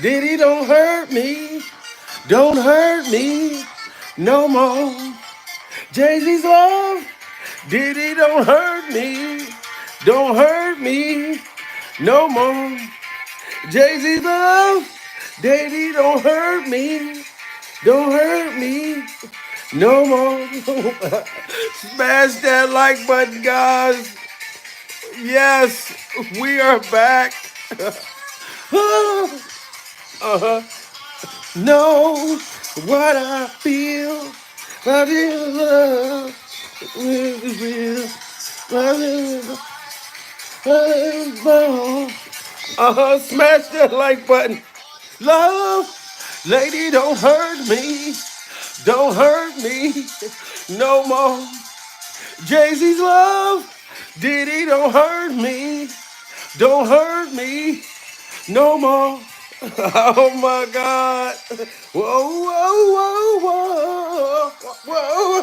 Diddy, don't hurt me. Don't hurt me no more. Jay-Z's love. Diddy, don't hurt me. Don't hurt me no more. Jay-Z's love. Diddy, don't hurt me. Don't hurt me no more. Smash that like button, guys. Yes, we are back. uh-huh. Know what I feel. But in love is real. But in love. Smash that like button. Love, lady, don't hurt me. Don't hurt me no more. Jay-Z's love. Diddy, don't hurt me. Don't hurt me no more. Oh my God. Whoa, whoa, whoa, whoa, whoa.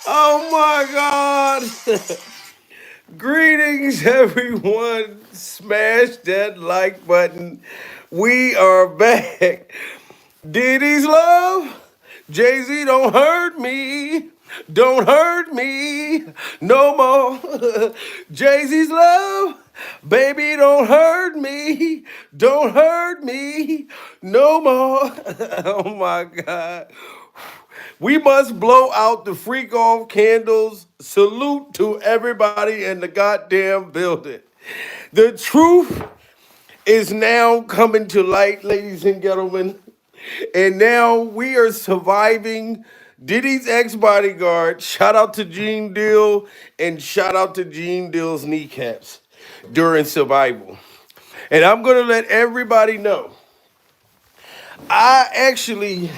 Oh my God. Greetings, everyone. Smash that like button. We are back. Diddy's love. Jay-Z, don't hurt me. Don't hurt me no more. Jay-Z's love. Baby, don't hurt me. Don't hurt me no more. Oh my God. We must blow out the freak off candles. Salute to everybody in the goddamn building. The truth is now coming to light, ladies and gentlemen. And now we are surviving Diddy's ex-bodyguard. Shout out to Gene Deal and shout out to Gene Deal's kneecaps during survival. And I'm going to let everybody know I actually,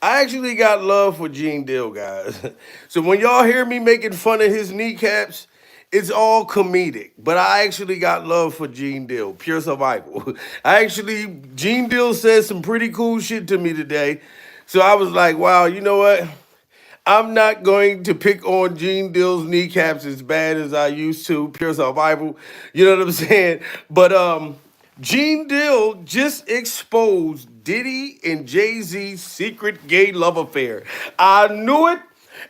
I actually got love for Gene Deal, guys. So when y'all hear me making fun of his kneecaps, it's all comedic. But I actually got love for Gene Deal, pure survival. Gene Deal said some pretty cool shit to me today. So I was like, wow, you know what? I'm not going to pick on Gene Deal's kneecaps as bad as I used to, pure survival. You know what I'm saying? But Gene Deal just exposed Diddy and Jay-Z's secret gay love affair. I knew it,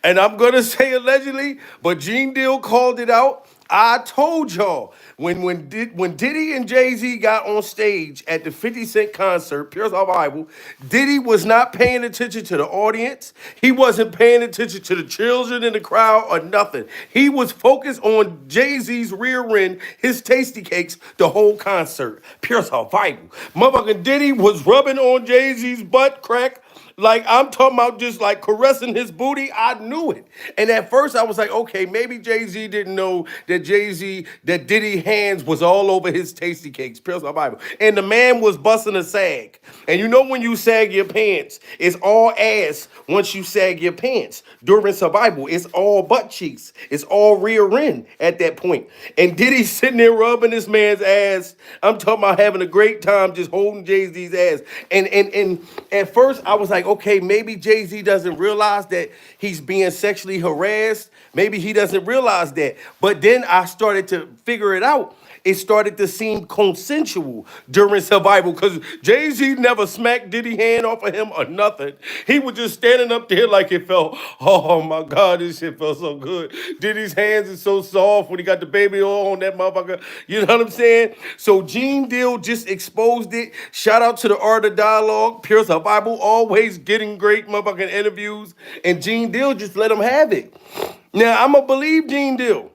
and I'm gonna say allegedly, but Gene Deal called it out. I told y'all when Diddy and Jay-Z got on stage at the 50 Cent concert, Pure Survival, Diddy was not paying attention to the audience. He wasn't paying attention to the children in the crowd or nothing. He was focused on Jay-Z's rear end, his tasty cakes, the whole concert. Pure Survival. Motherfucking Diddy was rubbing on Jay-Z's butt crack. Like, I'm talking about just like caressing his booty. I knew it. And at first I was like, okay, maybe Jay-Z didn't know that Diddy hands was all over his tasty cakes. Pure Bible. And the man was busting a sag. And you know when you sag your pants, it's all ass once you sag your pants. During survival, it's all butt cheeks. It's all rear end at that point. And Diddy's sitting there rubbing this man's ass. I'm talking about having a great time just holding Jay-Z's ass. And at first I was like, okay, maybe Jay-Z doesn't realize that he's being sexually harassed. Maybe he doesn't realize that. But then I started to figure it out. It started to seem consensual during survival because Jay-Z never smacked Diddy hand off of him or nothing. He was just standing up there like it felt, oh my God, this shit felt so good. Diddy's hands is so soft when he got the baby oil on that motherfucker. You know what I'm saying? So Gene Deal just exposed it. Shout out to the Art of Dialogue. Pure Survival always getting great motherfucking interviews. And Gene Deal just let him have it. Now, I'm going to believe Gene Deal.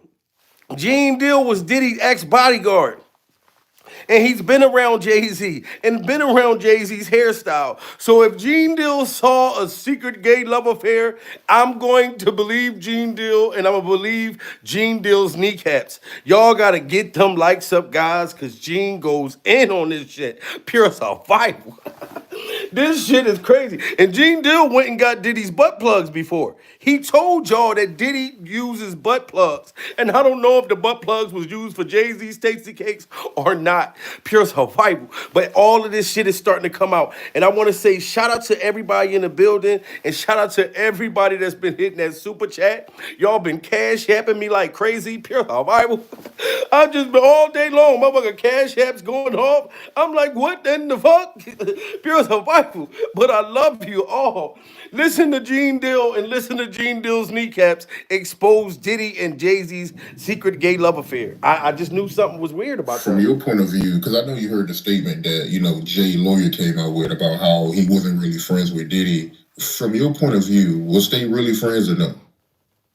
Gene Deal was Diddy's ex-bodyguard. And he's been around Jay-Z and been around Jay-Z's hairstyle. So if Gene Deal saw a secret gay love affair, I'm going to believe Gene Deal and I'm going to believe Gene Deal's kneecaps. Y'all got to get them likes up, guys, because Gene goes in on this shit. Pure survival. This shit is crazy. And Gene Dill went and got Diddy's butt plugs before. He told y'all that Diddy uses butt plugs. And I don't know if the butt plugs was used for Jay-Z's Tasty Cakes or not. Pure survival. But all of this shit is starting to come out. And I want to say shout out to everybody in the building and shout out to everybody that's been hitting that super chat. Y'all been cash yapping me like crazy. Pure survival. I've just been all day long. Motherfucker cash apps going off. I'm like, what in the fuck? Pure survival. But I love you all. Listen to Gene Dill and listen to Gene Dill's kneecaps expose Diddy and Jay-Z's secret gay love affair. I just knew something was weird about that. From your point of view, because I know you heard the statement that, Jay lawyer came out with about how he wasn't really friends with Diddy. From your point of view, was they really friends or no?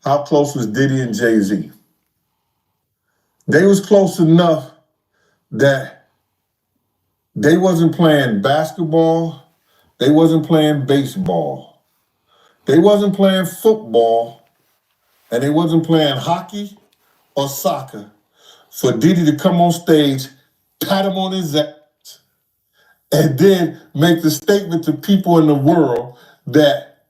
How close was Diddy and Jay-Z? They was close enough that they wasn't playing basketball, they wasn't playing baseball, they wasn't playing football, and they wasn't playing hockey or soccer for Diddy to come on stage, pat him on his ass, and then make the statement to people in the world that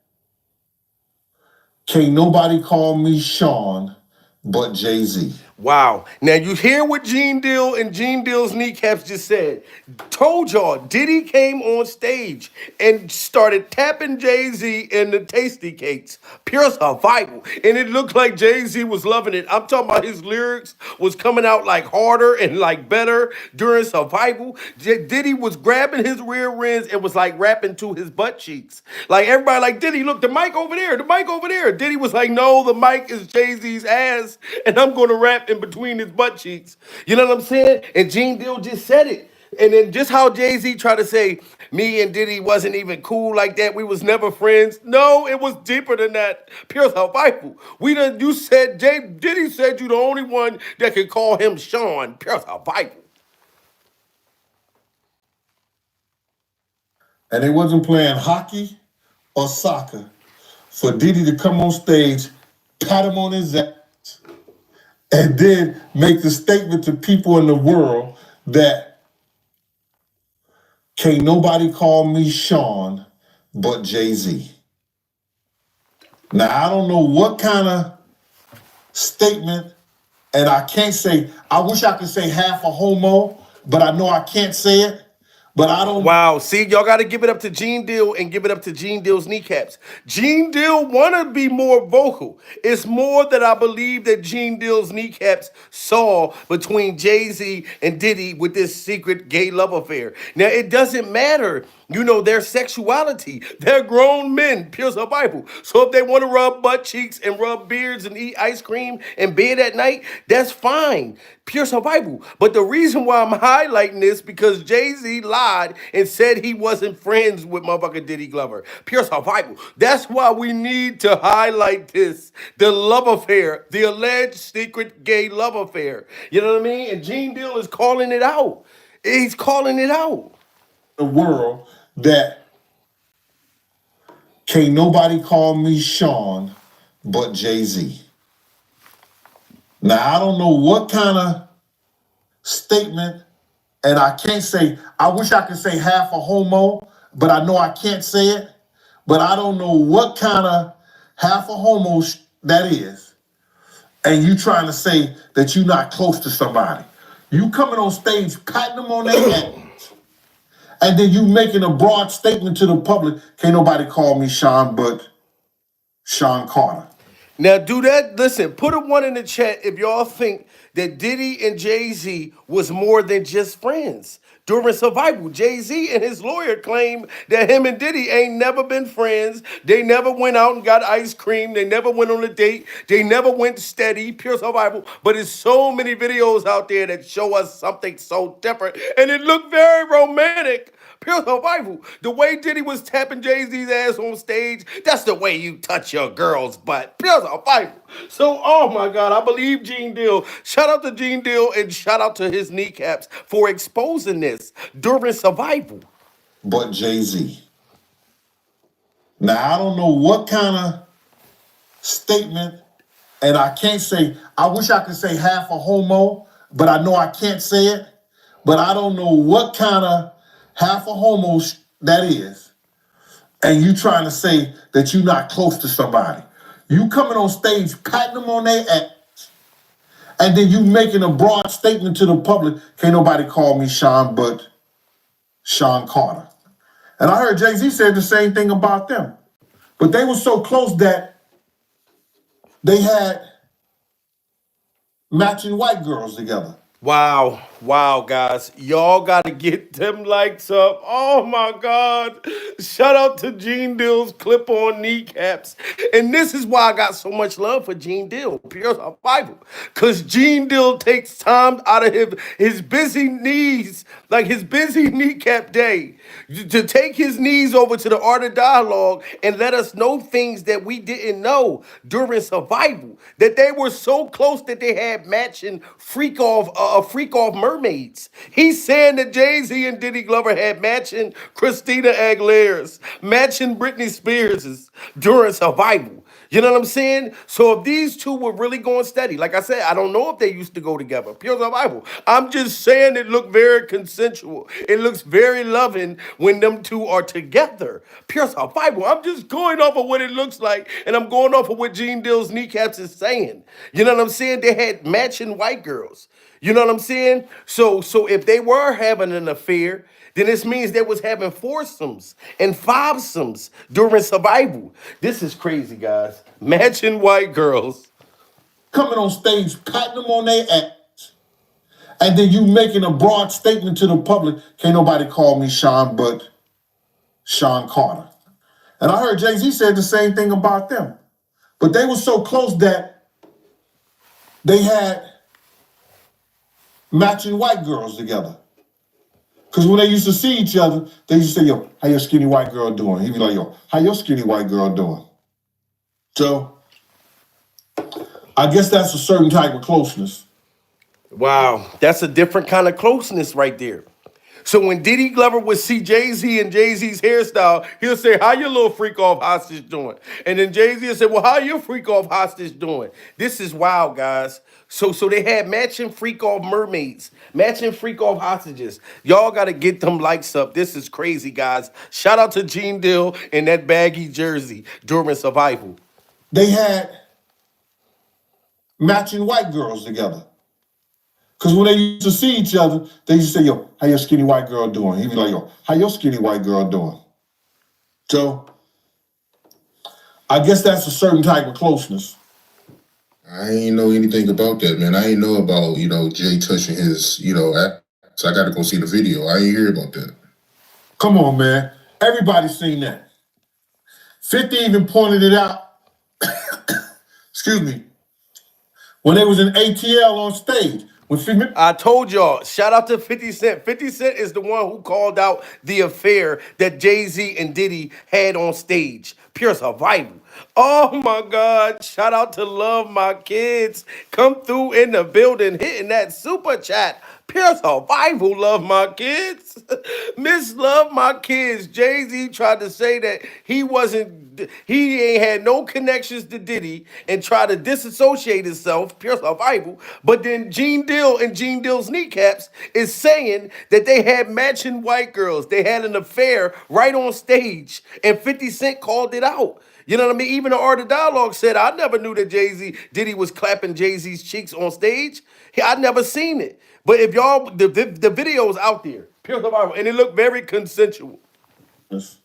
can't nobody call me Sean but Jay-Z. Wow. Now you hear what Gene Dill and Gene Dill's kneecaps just said. Told y'all, Diddy came on stage and started tapping Jay-Z in the Tasty Cakes. Pure survival. And it looked like Jay-Z was loving it. I'm talking about his lyrics was coming out like harder and like better during survival. Diddy was grabbing his rear ends and was like rapping to his butt cheeks. Like everybody like, Diddy, look, the mic over there, the mic over there. Diddy was like, no, the mic is Jay-Z's ass and I'm going to rap in between his butt cheeks. You know what I'm saying? And Gene Dill just said it. And then just how Jay-Z tried to say, me and Diddy wasn't even cool like that. We was never friends. No, it was deeper than that. Pure survival. You said, Diddy said you the only one that could call him Sean. Pure survival. And they wasn't playing hockey or soccer for Diddy to come on stage, pat him on his ass, and then make the statement to people in the world that can't nobody call me Sean but Jay-Z. Now, I don't know what kind of statement, and I can't say, I wish I could say half a homo, but I know I can't say it. But I don't. Wow, see, y'all got to give it up to Gene Dill and give it up to Gene Dill's kneecaps. Gene Dill want to be more vocal. It's more that I believe that Gene Dill's kneecaps saw between Jay-Z and Diddy with this secret gay love affair. Now, it doesn't matter, their sexuality. They're grown men, pure survival. So if they want to rub butt cheeks and rub beards and eat ice cream in bed at night, that's fine. Pure survival. But the reason why I'm highlighting this because Jay-Z lied and said he wasn't friends with motherfucker Diddy Glover. Pure survival. That's why we need to highlight this. The love affair. The alleged secret gay love affair. You know what I mean? And Gene Dill is calling it out. He's calling it out. The world that can't nobody call me Sean but Jay-Z. Now, I don't know what kind of statement, and I can't say, I wish I could say half a homo, but I know I can't say it. But I don't know what kind of half a homo that is. And you trying to say that you're not close to somebody. You coming on stage, patting them on their head, and then you making a broad statement to the public, can't nobody call me Sean but Sean Carter. Now do that. Listen, put a 1 in the chat if y'all think that Diddy and Jay-Z was more than just friends. During survival, Jay-Z and his lawyer claim that him and Diddy ain't never been friends. They never went out and got ice cream. They never went on a date. They never went steady, pure survival. But there's so many videos out there that show us something so different. And it looked very romantic. Pure survival. The way Diddy was tapping Jay-Z's ass on stage, that's the way you touch your girl's butt. Pure survival. So, oh my God, I believe Gene Dill. Shout out to Gene Dill and shout out to his kneecaps for exposing this during survival. But Jay-Z. Now, I don't know what kind of statement, and I can't say, I wish I could say half a homo, but I know I can't say it. But I don't know what kind of half a homo that is. and you trying to say that you're not close to somebody. You coming on stage, patting them on their ass, and then you making a broad statement to the public, can't nobody call me Sean but Sean Carter. And I heard Jay-Z said the same thing about them. But they were so close that they had matching white girls together. Wow, wow, guys. Y'all gotta get them likes up. Oh my God. Shout out to Gene Dill's clip on kneecaps. And this is why I got so much love for Gene Dill, pure survival. Because Gene Dill takes time out of his busy knees, like his busy kneecap day, to take his knees over to the art of dialogue and let us know things that we didn't know during survival. That they were so close that they had matching freak off mermaids. He's saying that Jay-Z and Diddy Glover had matching Christina Aguilera's, matching Britney Spears's during survival. You know what I'm saying? So if these two were really going steady, like I said, I don't know if they used to go together. Pure survival. I'm just saying it looked very consensual. It looks very loving when them two are together. Pure survival. I'm just going off of what it looks like, and I'm going off of what Gene Dill's kneecaps is saying. You know what I'm saying? They had matching white girls. You know what I'm saying? So if they were having an affair, then this means they was having foursomes and fivesomes during survival. This is crazy, guys. Matching white girls. Coming on stage, patting them on their ass, and then you making a broad statement to the public, can't nobody call me Sean but Sean Carter. And I heard Jay-Z said the same thing about them. But they were so close that they had matching white girls together. Because when they used to see each other, they used to say, yo, how your skinny white girl doing? He'd be like, yo, how your skinny white girl doing? So I guess that's a certain type of closeness. Wow, that's a different kind of closeness right there. So when Diddy Glover would see Jay-Z and Jay-Z's hairstyle, he'll say, how your little freak off hostage doing? And then Jay-Z will say, well, how your freak off hostage doing? This is wild, guys. So they had matching freak off mermaids, matching freak off hostages. Y'all got to get them likes up. This is crazy, guys. Shout out to Gene Dill in that baggy jersey during survival. They had matching white girls together. Because when they used to see each other, they used to say, yo, how your skinny white girl doing? He'd be like, yo, how your skinny white girl doing? So I guess that's a certain type of closeness. I ain't know anything about that, man. I ain't know about, Jay touching his, ass. So I got to go see the video. I ain't hear about that. Come on, man. Everybody's seen that. 50 even pointed it out. Excuse me. When they was in ATL on stage. I told y'all, shout out to 50 Cent. 50 Cent is the one who called out the affair that Jay-Z and Diddy had on stage. Pure survival. Oh my God. Shout out to Love My Kids. Come through in the building, hitting that super chat. Pure survival, Love My Kids. Miss Love My Kids. Jay-Z tried to say that he ain't had no connections to Diddy and tried to disassociate himself, pure survival. But then Gene Dill and Gene Dill's kneecaps is saying that they had matching white girls. They had an affair right on stage, and 50 Cent called it out. You know what I mean? Even the Art of Dialogue said, I never knew that Diddy was clapping Jay-Z's cheeks on stage. I'd never seen it. But if y'all, the video's out there, pure survival, and it looked very consensual. Yes.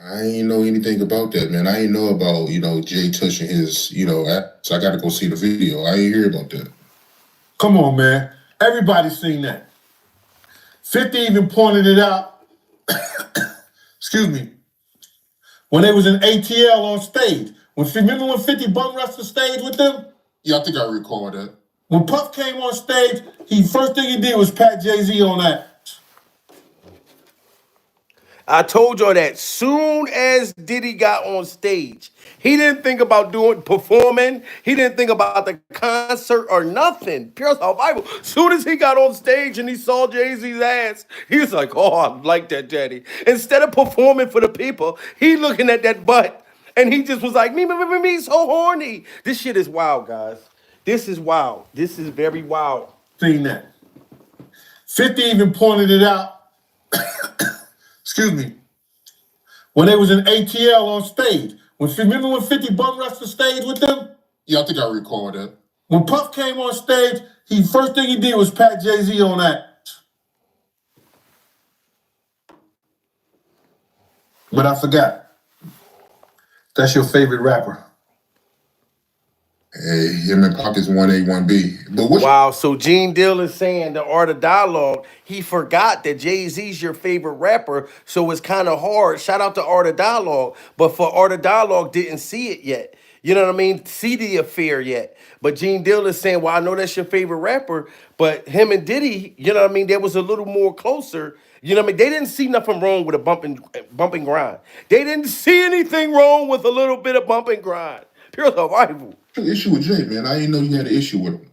I ain't know anything about that, man. I ain't know about, Jay touching his, ass. So I got to go see the video. I ain't hear about that. Come on, man. Everybody's seen that. 50 even pointed it out. Excuse me. When they was in ATL on stage. Remember when 50 bum rushed the stage with them? Yeah, I think I recall that. When Puff came on stage, first thing he did was pat Jay-Z on that. I told y'all that soon as Diddy got on stage, he didn't think about performing. He didn't think about the concert or nothing. Pure survival. Soon as he got on stage and he saw Jay-Z's ass, he was like, oh, I like that, Daddy. Instead of performing for the people, he looking at that butt and he just was like, me, so horny. This shit is wild, guys. This is wild. This is very wild. Seen that. 50 even pointed it out. Excuse me. when they was in ATL on stage. Remember when 50 bum rushed the stage with them? Yeah, I think I recall that. When Puff came on stage, first thing he did was pat Jay-Z on that. But I forgot. That's your favorite rapper. Hey, him and Pac is 1A, 1B. But what? Wow, so Gene Deal is saying the art of dialogue, he forgot that Jay-Z's your favorite rapper, so it's kind of hard. Shout out to Art of Dialogue, but for Art of Dialogue didn't see it yet. You know what I mean? See the affair yet. But Gene Deal is saying, well, I know that's your favorite rapper, but him and Diddy, you know what I mean, there was a little more closer. You know what I mean? They didn't see nothing wrong with a bump and grind. They didn't see anything wrong with a little bit of bump and grind. Pure survival. Issue with Jay, man. I didn't know you had an issue with him.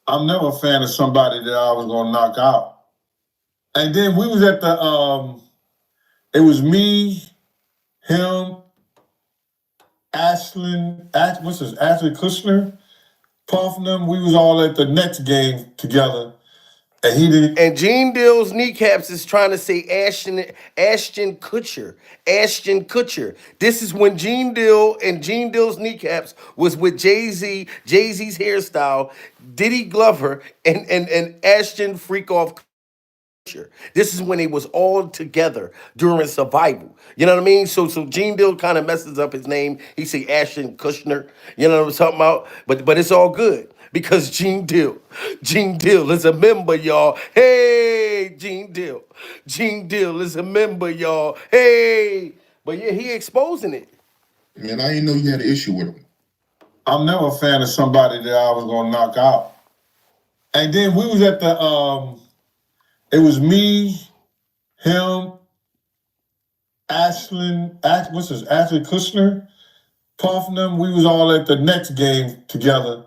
I'm never a fan of somebody that I was gonna knock out. And then we was at the it was me, him, Ashley Kushner, Puff and them. We was all at the next game together. And he didn't. And Gene Deal's kneecaps is trying to say Ashton Kutcher. Ashton Kutcher. This is when Gene Deal and Gene Deal's kneecaps was with Jay-Z, Jay-Z's hairstyle, Diddy Glover, and Ashton Freakoff Kutcher. This is when they was all together during Survival. You know what I mean? So Gene Deal kind of messes up his name. He say Ashton Kushner. You know what I'm talking about? But it's all good. Because Gene Deal is a member, y'all. Hey, Gene Deal is a member, y'all. Hey, but yeah, he exposing it. Man, I didn't know you had an issue with him. I'm never a fan of somebody that I was gonna knock out. And then we was at the it was me, him, Ashley Kushner, Puff and them. We was all at the next game together.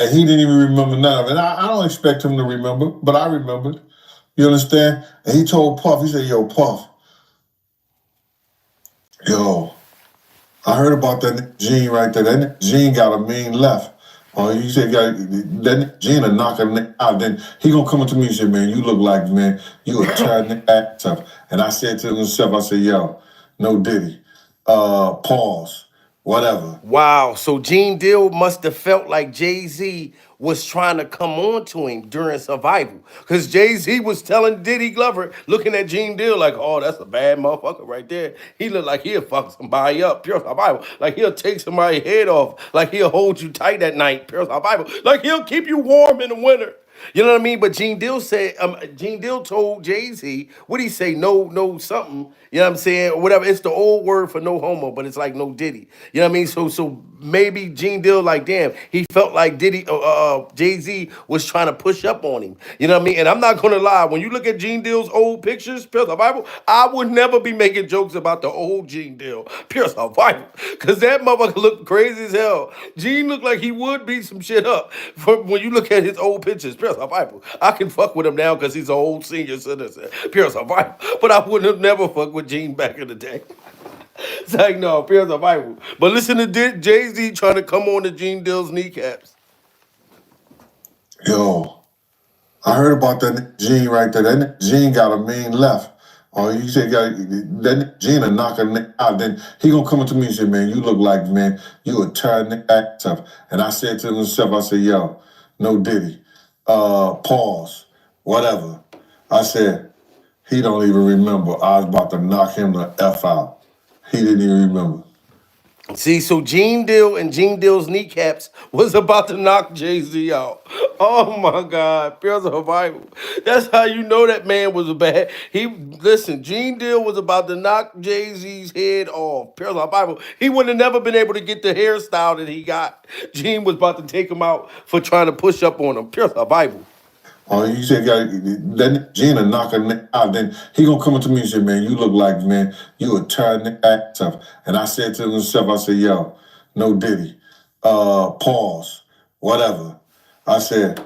And he didn't even remember none of it. I don't expect him to remember, but I remembered. You understand? And he told Puff, he said, yo, Puff, yo, I heard about that Gene right there. That Gene got a mean left. He said, that Gene will knock him out. Then he gonna come up to me and say, man, you look like, man, you a tired act tough. And I said to himself, I said, yo, no Diddy. Pause. Whatever. Wow, so Gene Deal must have felt like Jay-Z was trying to come on to him during Survival. Because Jay-Z was telling Diddy Glover, looking at Gene Deal like, oh, that's a bad motherfucker right there. He look like he'll fuck somebody up, pure Survival. Like he'll take somebody's head off. Like he'll hold you tight at night, pure Survival. Like he'll keep you warm in the winter. You know what I mean? But Gene Deal said, Gene Deal told Jay-Z, what'd he say? No something. You know what I'm saying? Or whatever. It's the old word for no homo, but it's like no Diddy. You know what I mean? So maybe Gene Deal, like, damn, he felt like Jay-Z was trying to push up on him. You know what I mean? And I'm not gonna lie, when you look at Gene Deal's old pictures, pure Survival, I would never be making jokes about the old Gene Deal, pure Survival. Cause that motherfucker looked crazy as hell. Gene looked like he would beat some shit up when you look at his old pictures, pure Survival. I can fuck with him now because he's an old senior citizen, pure Survival. But I wouldn't have never fucked with Gene back in the day. It's like, no, pure Survival. But listen to Jay-Z trying to come on to Gene Deal's kneecaps. Yo, I heard about that Gene right there. That Gene got a mean left. He said, that Gene will knock him out. Then he gonna come up to me and say, man, you look like, man, you a tired act tough. And I said to myself, I said, yo, no Diddy. Pause. Whatever. I said, he don't even remember. I was about to knock him the F out. He didn't even remember. See, so Gene Deal and Gene Deal's kneecaps was about to knock Jay-Z out. Oh my God, pure Survival. That's how you know that man was a bad. Listen, Gene Deal was about to knock Jay-Z's head off. Pure Survival. He would have never been able to get the hairstyle that he got. Gene was about to take him out for trying to push up on him. Pure Survival. He said, that Gene will knock him out. Then he gonna come up to me and say, man, you look like, man, you a tired act tough. And I said to myself, I said, yo, no Diddy. Pause. Whatever. I said,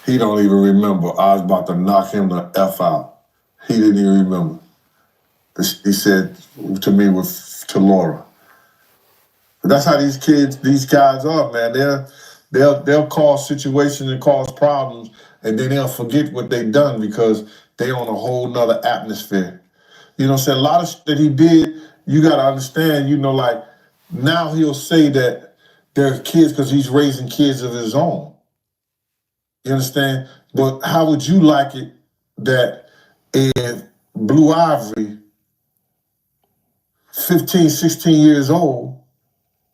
he don't even remember. I was about to knock him the F out. He didn't even remember. He said to me, to Laura. But that's how these guys are, man. They'll cause situations and cause problems, and then they'll forget what they've done because they on a whole nother atmosphere. You know what I'm saying? A lot of shit that he did, you got to understand, like now he'll say that there's kids because he's raising kids of his own. You understand? But how would you like it that if Blue Ivory, 15, 16 years old,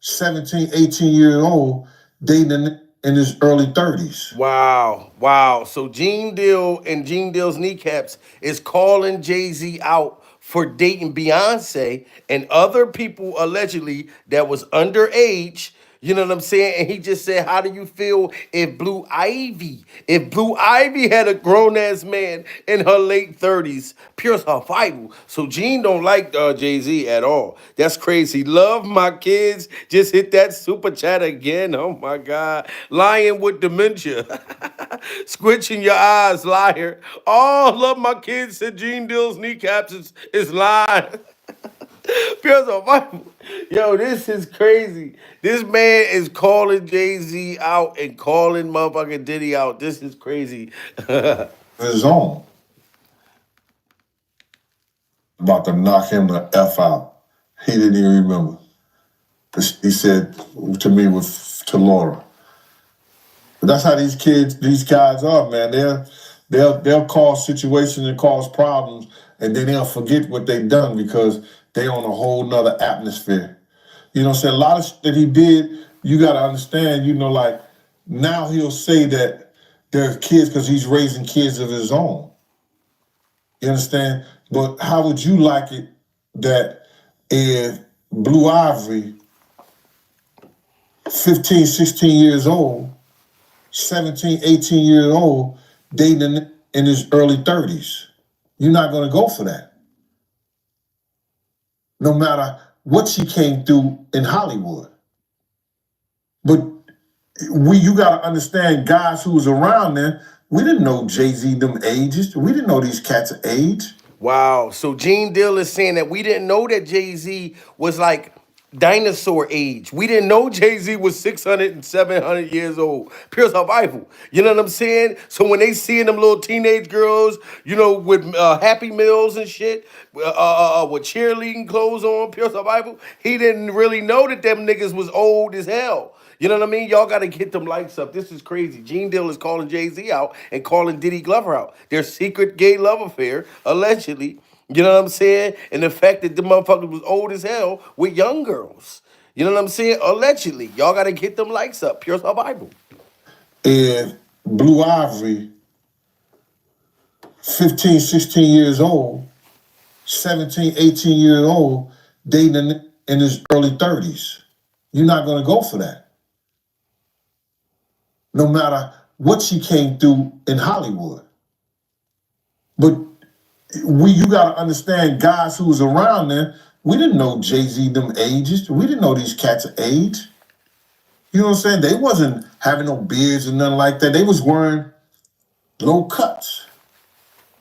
17, 18 years old, dating in his early 30s? Wow, wow. So Gene Deal and Gene Deal's kneecaps is calling Jay-Z out for dating Beyonce and other people allegedly that was underage. You know what I'm saying? And he just said, how do you feel if Blue Ivy had a grown ass man in her late 30s, pure survival. So Gene don't like Jay-Z at all. That's crazy. Love my kids. Just hit that super chat again. Oh my God. Lying with dementia. Squinching your eyes, liar. Oh, love my kids, said Gene Deal's kneecaps is lying. Pure survival. Yo, this is crazy. This man is calling Jay-Z out and calling motherfucking Diddy out. This is crazy. His own. About to knock him the F out. He didn't even remember. He said to me, to Laura. But that's how these guys are, man. They'll cause situations and cause problems, and then they'll forget what they've done because they on a whole nother atmosphere. You know what I'm saying? A lot of shit that he did, you got to understand, like now he'll say that there's kids because he's raising kids of his own. You understand? But how would you like it that if Blue Ivory, 15, 16 years old, 17, 18 years old, dating in his early 30s? You're not going to go for that. No matter what she came through in Hollywood. But you got to understand, guys who was around then, we didn't know Jay-Z them ages. We didn't know these cats' age. Wow. So Gene Deal is saying that we didn't know that Jay-Z was like dinosaur age. We didn't know Jay-Z was 600 and 700 years old. Pure survival. You know what I'm saying? So when they seeing them little teenage girls, with Happy Meals and shit, with cheerleading clothes on, pure survival, he didn't really know that them niggas was old as hell. You know what I mean? Y'all got to get them likes up. This is crazy. Gene Deal is calling Jay-Z out and calling Diddy Glover out. Their secret gay love affair, allegedly. You know what I'm saying? And the fact that the motherfucker was old as hell with young girls. You know what I'm saying? Allegedly. Y'all got to get them likes up. Pure survival. And Blue Ivory, 15, 16 years old, 17, 18 years old, dating in his early 30s. You're not going to go for that. No matter what she came through in Hollywood. But you got to understand, guys who was around then, we didn't know Jay-Z them ages. We didn't know these cats' age. You know what I'm saying? They wasn't having no beards and nothing like that. They was wearing low cuts.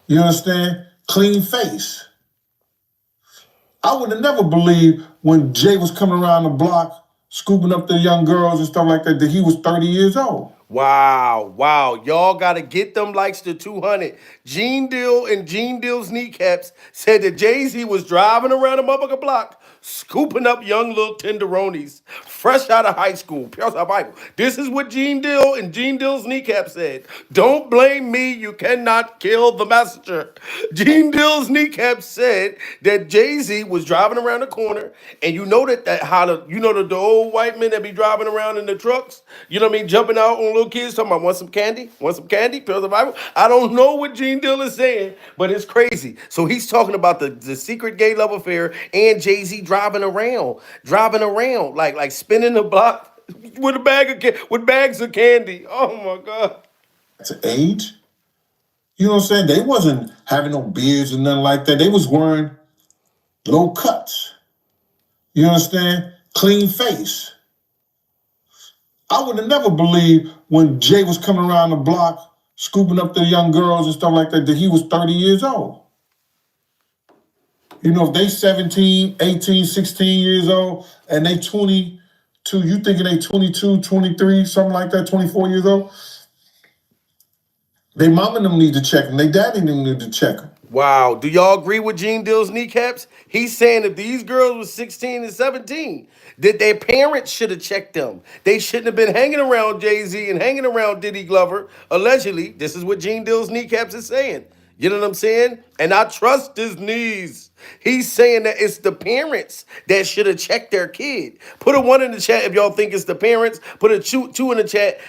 You understand? Clean face. I would have never believed when Jay was coming around the block, scooping up the young girls and stuff like that he was 30 years old. Wow, wow. Y'all got to get them likes to 200. Gene Deal and Gene Deal's kneecaps said that Jay-Z was driving around the motherfucker block, scooping up young little tenderonis, fresh out of high school. Pure survival. This is what Gene Deal and Gene Deal's kneecaps said. Don't blame me. You cannot kill the messenger. Gene Deal's kneecaps said that Jay-Z was driving around the corner, and you know the old white men that be driving around in the trucks, you know what I mean, jumping out on little kids talking about want some candy, pure survival. I don't know what Gene Deal is saying, but it's crazy. So he's talking about the secret gay love affair and Jay-Z driving around like spinning the block with with bags of candy. Oh my God. To age. You know what I'm saying? They wasn't having no beards and nothing like that. They was wearing low cuts. You understand? Clean face. I would have never believed when Jay was coming around the block, scooping up the young girls and stuff like that he was 30 years old. If they 17, 18, 16 years old, and they 22, you thinking they 22, 23, something like that, 24 years old? They mama them need to check them. They daddy them need to check them. Wow. Do y'all agree with Gene Dill's kneecaps? He's saying if these girls were 16 and 17, that their parents should have checked them. They shouldn't have been hanging around Jay-Z and hanging around Diddy Glover. Allegedly, this is what Gene Dill's kneecaps is saying. You know what I'm saying? And I trust his knees. He's saying that it's the parents that should have checked their kid. Put a 1 in the chat if y'all think it's the parents. Put a two in the chat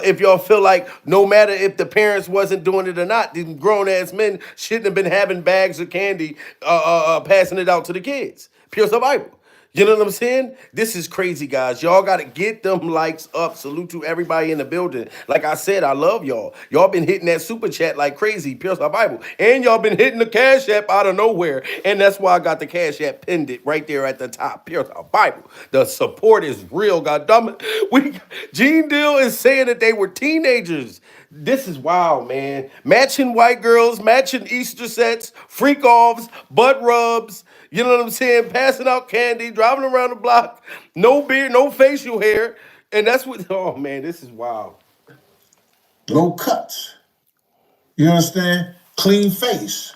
if y'all feel like no matter if the parents wasn't doing it or not, these grown ass men shouldn't have been having bags of candy, passing it out to the kids. Pure survival. You know what I'm saying? This is crazy, guys. Y'all got to get them likes up. Salute to everybody in the building. Like I said, I love y'all. Y'all been hitting that super chat like crazy. Pure Bible. And y'all been hitting the Cash App out of nowhere. And that's why I got the Cash App pinned it right there at the top. Pure Bible. The support is real, goddammit. Gene Deal is saying that they were teenagers. This is wild, man. Matching white girls, matching Easter sets, freak offs, butt rubs. You know what I'm saying? Passing out candy, driving around the block, no beard, no facial hair. And that's what, oh man, this is wild. Low cuts. You understand? Clean face.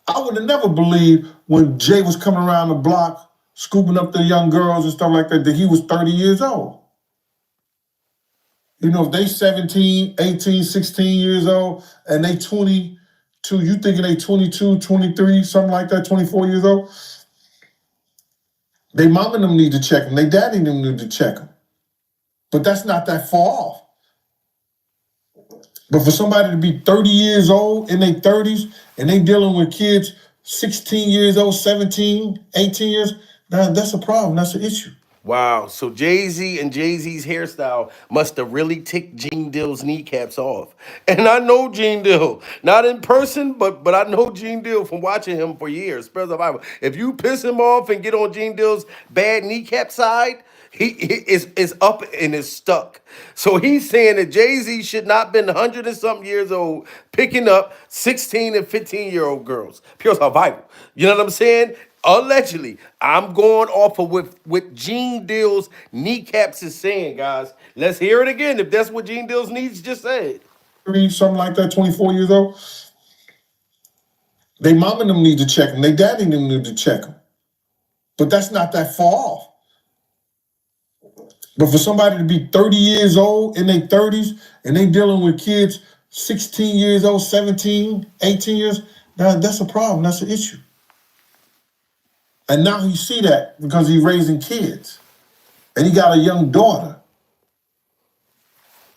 I would have never believed when Jay was coming around the block, scooping up the young girls and stuff like that he was 30 years old. You know, if they 17, 18, 16 years old, and they 22, you thinking they 22, 23, something like that, 24 years old, they mom and them need to check them. They daddy and them need to check them. But that's not that far off. But for somebody to be 30 years old in their 30s and they dealing with kids 16 years old, 17, 18 years, that's a problem. That's an issue. Wow. So Jay-Z and Jay-Z's hairstyle must have really ticked Gene Dill's kneecaps off. And I know Gene Dill, not in person, but I know Gene Dill from watching him for years. Spells the Bible. If you piss him off and get on Gene Dill's bad kneecap side, he is up and is stuck. So he's saying that Jay-Z should not been 100 and something years old picking up 16 and 15-year-old girls. Pure survival. You know what I'm saying? Allegedly, I'm going off of what Gene Dill's kneecaps is saying, guys. Let's hear it again if that's what Gene Dill's knees just said. Something like that, 24 years old. They mom and them need to check them. They daddy and them need to check them. But that's not that far off. But for somebody to be 30 years old in their 30s and they dealing with kids 16 years old, 17, 18 years, that's a problem. That's an issue. And now he see that because he's raising kids. And he got a young daughter.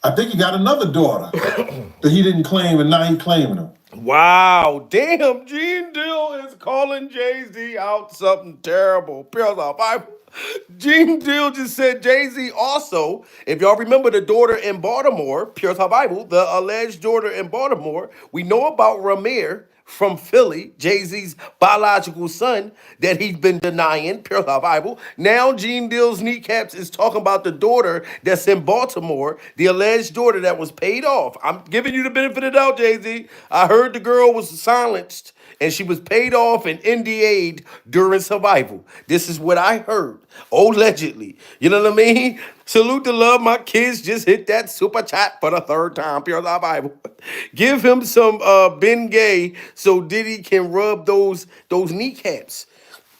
I think he got another daughter that he didn't claim, and now he's claiming them. Wow, damn, Gene Dill is calling Jay-Z out something terrible. Pure Bible. Gene Dill just said Jay-Z also, if y'all remember the daughter in Baltimore, Pure Bible, the alleged daughter in Baltimore, we know about Ramir from Philly, Jay-Z's biological son, that he's been denying, Pure Bible. Now Gene Dill's kneecaps is talking about the daughter that's in Baltimore, the alleged daughter that was paid off. I'm giving you the benefit of the doubt, Jay-Z. I heard the girl was silenced and she was paid off and NDA'd during survival. This is what I heard, allegedly. You know what I mean? Salute to love. My kids just hit that super chat for the third time. Pure Bible. Give him some Ben Gay so Diddy can rub those kneecaps.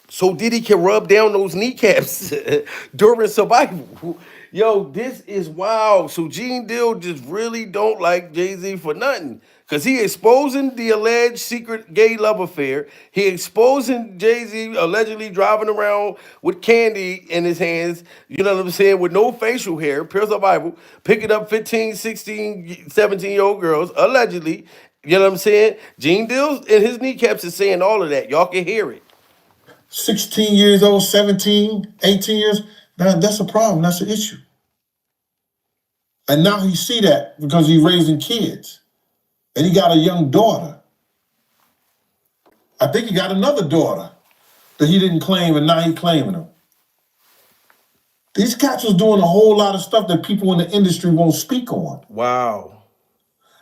So Diddy can rub down those kneecaps during survival. Yo, this is wild. So Gene Dill just really don't like Jay-Z for nothing. Because he exposing the alleged secret gay love affair. He exposing Jay-Z allegedly driving around with candy in his hands, you know what I'm saying, with no facial hair, pure survival, picking up 15, 16, 17-year-old girls, allegedly. You know what I'm saying? Gene Dill and his kneecaps is saying all of that. Y'all can hear it. 16 years old, 17, 18 years, that's a problem. That's an issue. And now he see that because he's raising kids. And he got a young daughter. I think he got another daughter that he didn't claim, and now he's claiming them. These cats was doing a whole lot of stuff that people in the industry won't speak on. Wow.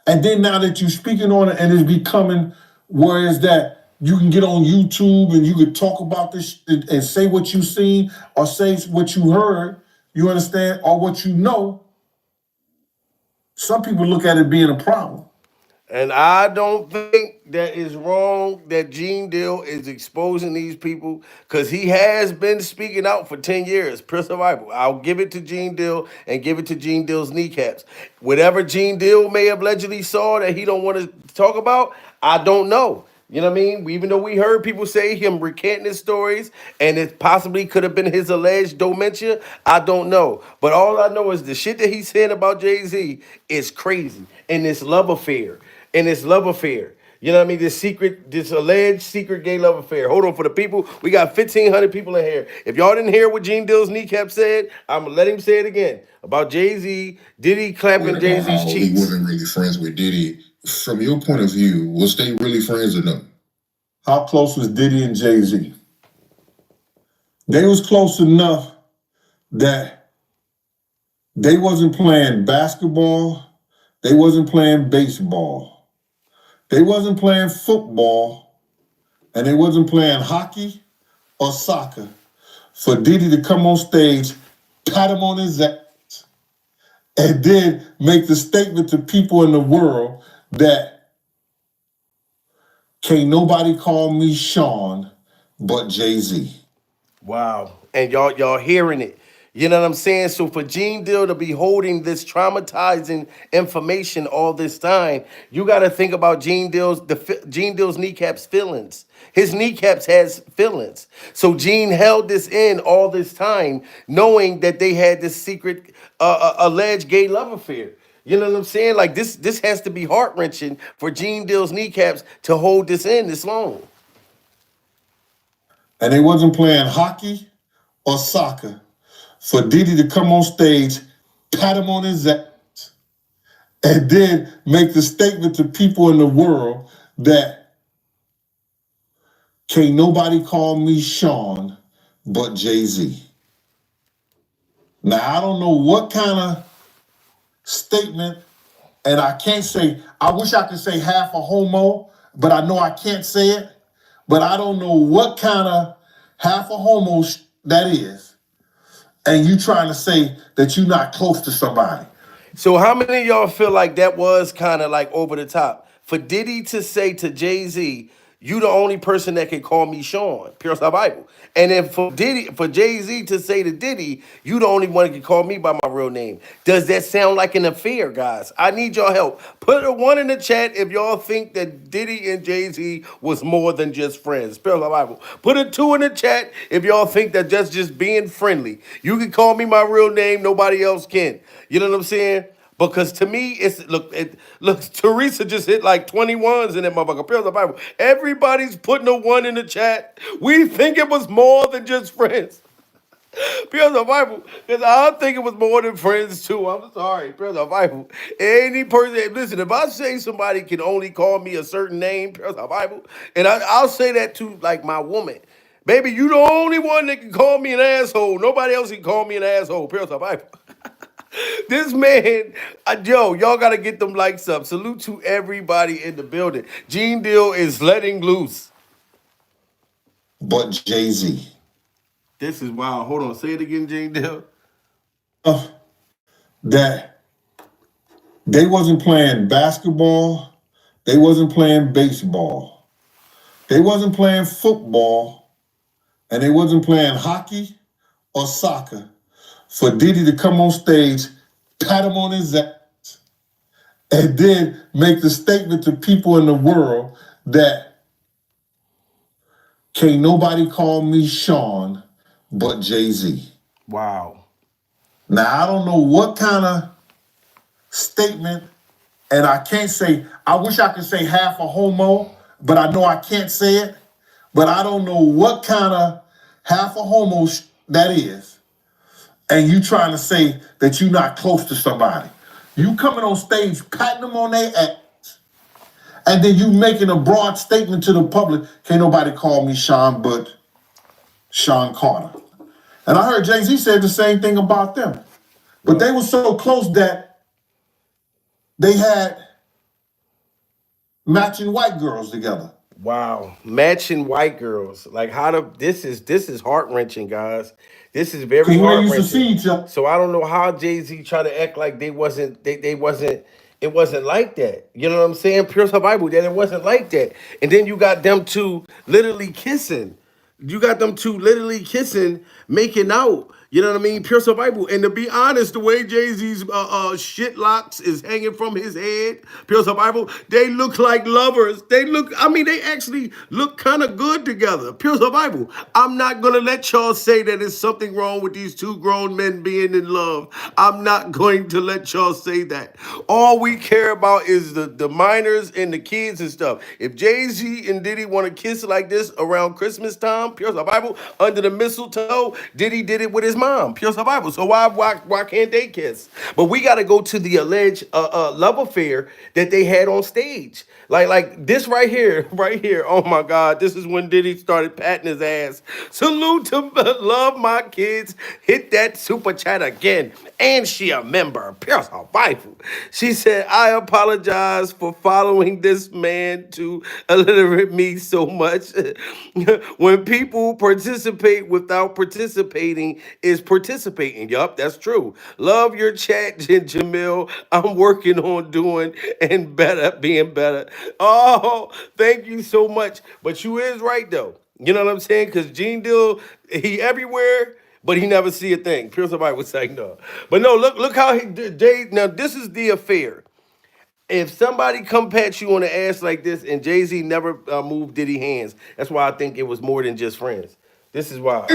And then now that you're speaking on it and it's becoming where is that you can get on YouTube and you can talk about this and say what you've seen or say what you heard, you understand, or what you know, some people look at it being a problem. And I don't think that is wrong that Gene Deal is exposing these people because he has been speaking out for 10 years. Pure survival. I'll give it to Gene Deal and give it to Gene Deal's kneecaps. Whatever Gene Deal may have allegedly saw that he don't want to talk about, I don't know. You know what I mean? Even though we heard people say him recanting his stories and it possibly could have been his alleged dementia, I don't know. But all I know is the shit that he's saying about Jay-Z is crazy. And this love affair. And this love affair. You know what I mean? This alleged secret gay love affair. Hold on for the people. We got 1,500 people in here. If y'all didn't hear what Gene Dill's kneecap said, I'm going to let him say it again. About Jay-Z, Diddy clapping Jay-Z's how cheeks. He wasn't really friends with Diddy. From your point of view, was they really friends or no? How close was Diddy and Jay-Z? They was close enough that they wasn't playing basketball, they wasn't playing baseball, they wasn't playing football, and they wasn't playing hockey or soccer for Diddy to come on stage, pat him on his ass, and then make the statement to people in the world that can't nobody call me Sean but Jay-Z. Wow. And y'all hearing it. You know what I'm saying? So for Gene Deal to be holding this traumatizing information all this time, you got to think about Gene Deal's kneecaps feelings. His kneecaps has feelings. So Gene held this in all this time, knowing that they had this secret alleged gay love affair. You know what I'm saying? Like this has to be heart wrenching for Gene Deal's kneecaps to hold this in this long. And they wasn't playing hockey or soccer for Diddy to come on stage, pat him on his ass, and then make the statement to people in the world that can't nobody call me Sean but Jay-Z. Now, I don't know what kind of statement, and I can't say, I wish I could say half a homo, but I know I can't say it. But I don't know what kind of half a homo that is. And you trying to say that you're not close to somebody. So how many of y'all feel like that was kind of like over the top? For Diddy to say to Jay-Z, you the only person that can call me Sean, pure Bible. And then for Jay-Z to say to Diddy, you the only one that can call me by my real name. Does that sound like an affair, guys? I need y'all help. Put a 1 in the chat if y'all think that Diddy and Jay-Z was more than just friends. Pure Bible. Put a 2 in the chat if y'all think that that's just being friendly. You can call me my real name, nobody else can. You know what I'm saying? Because to me, look, Teresa just hit like 21s in that motherfucker. Pure the Bible. Everybody's putting a 1 in the chat. We think it was more than just friends. Pure the Bible. Because I think it was more than friends too. I'm sorry. Pure the Bible. Any person, listen, if I say somebody can only call me a certain name, pure the Bible, and I'll say that to like my woman. Baby, you the only one that can call me an asshole. Nobody else can call me an asshole. Pure the Bible. This man, y'all got to get them likes up. Salute to everybody in the building. Gene Deal is letting loose. But Jay-Z. This is wild. Hold on. Say it again, Gene Deal. That they wasn't playing basketball. They wasn't playing baseball. They wasn't playing football. And they wasn't playing hockey or soccer for Diddy to come on stage, pat him on his ass, and then make the statement to people in the world that can't nobody call me Sean but Jay-Z. Wow. Now, I don't know what kind of statement, and I can't say, I wish I could say half a homo, but I know I can't say it. But I don't know what kind of half a homo that is. And you trying to say that you're not close to somebody. You coming on stage, patting them on their ass, and then you making a broad statement to the public, can't nobody call me Sean but Sean Carter. And I heard Jay-Z said the same thing about them. But they were so close that they had matching white girls together. Wow. Matching white girls. Like this is heart-wrenching, guys. This is very Because when they used to see heart-wrenching. each other, So I don't know how Jay-Z tried to act like they wasn't it wasn't like that. You know what I'm saying? Pure survival, that it wasn't like that. And then you got them two literally kissing. You got them two literally kissing, making out. You know what I mean? Pure survival. And to be honest, the way Jay-Z's shit locks is hanging from his head, pure survival, they look like lovers. They actually look kind of good together. Pure survival. I'm not going to let y'all say that there's something wrong with these two grown men being in love. I'm not going to let y'all say that. All we care about is the minors and the kids and stuff. If Jay-Z and Diddy want to kiss like this around Christmas time, pure survival, under the mistletoe, Diddy did it with his mom, pure survival. So why can't they kiss? But we got to go to the alleged love affair that they had on stage. Like this right here, right here. Oh my God, this is when Diddy started patting his ass. Salute to love my kids. Hit that super chat again. And she a member, pure survival. She said, I apologize for following this man to illiterate me so much. When people participate without participating is participating. Yup, that's true. Love your chat, Jamil. I'm working on doing and being better. Oh, thank you so much. But you is right though. You know what I'm saying? Because Gene Deal, he everywhere, but he never see a thing. Pure Survival was like, no. But no, look how he did. Jay, now this is the affair. If somebody come pat you on the ass like this, and Jay-Z never moved Diddy hands, that's why I think it was more than just friends. This is why.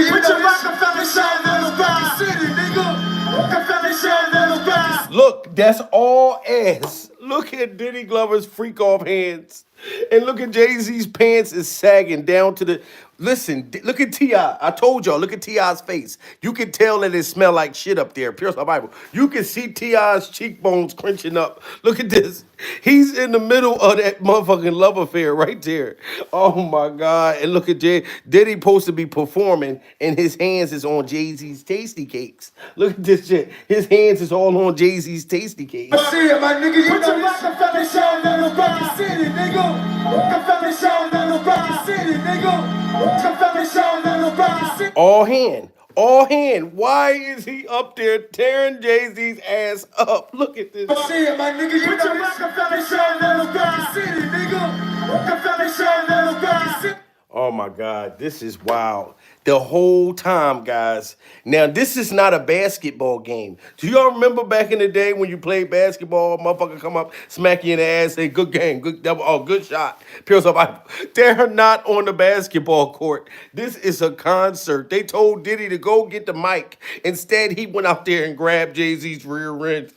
Look, that's all ass. Look at Diddy Glover's freak off hands. And look at Jay-Z's pants is sagging down to the. Listen, look at T.I. I told y'all, look at T.I.'s face. You can tell that it smell like shit up there. Pure survival. You can see T.I.'s cheekbones crunching up. Look at this. He's in the middle of that motherfucking love affair right there. Oh my God. And look at Jay. Diddy supposed to be performing, and his hands is on Jay-Z's tasty cakes. Look at this shit. His hands is all on Jay-Z's tasty cakes. I see it, my nigga. You put your Rockefeller show down the Rocky City, nigga. Rockefeller show down the Rocky City, nigga. Rockefeller show down the Rocky City. All hand. All hand. Why is he up there tearing Jay-Z's ass up? Look at this. I see it, my nigga. You put your Rockefeller show down the Rocky City, nigga. Rockefeller show down the Rocky City. Oh my God, this is wild. The whole time, guys. Now, this is not a basketball game. Do y'all remember back in the day when you played basketball, motherfucker come up, smack you in the ass, say, good game, good double, oh, good shot. Pure survival. They're not on the basketball court. This is a concert. They told Diddy to go get the mic. Instead, he went out there and grabbed Jay-Z's rear end.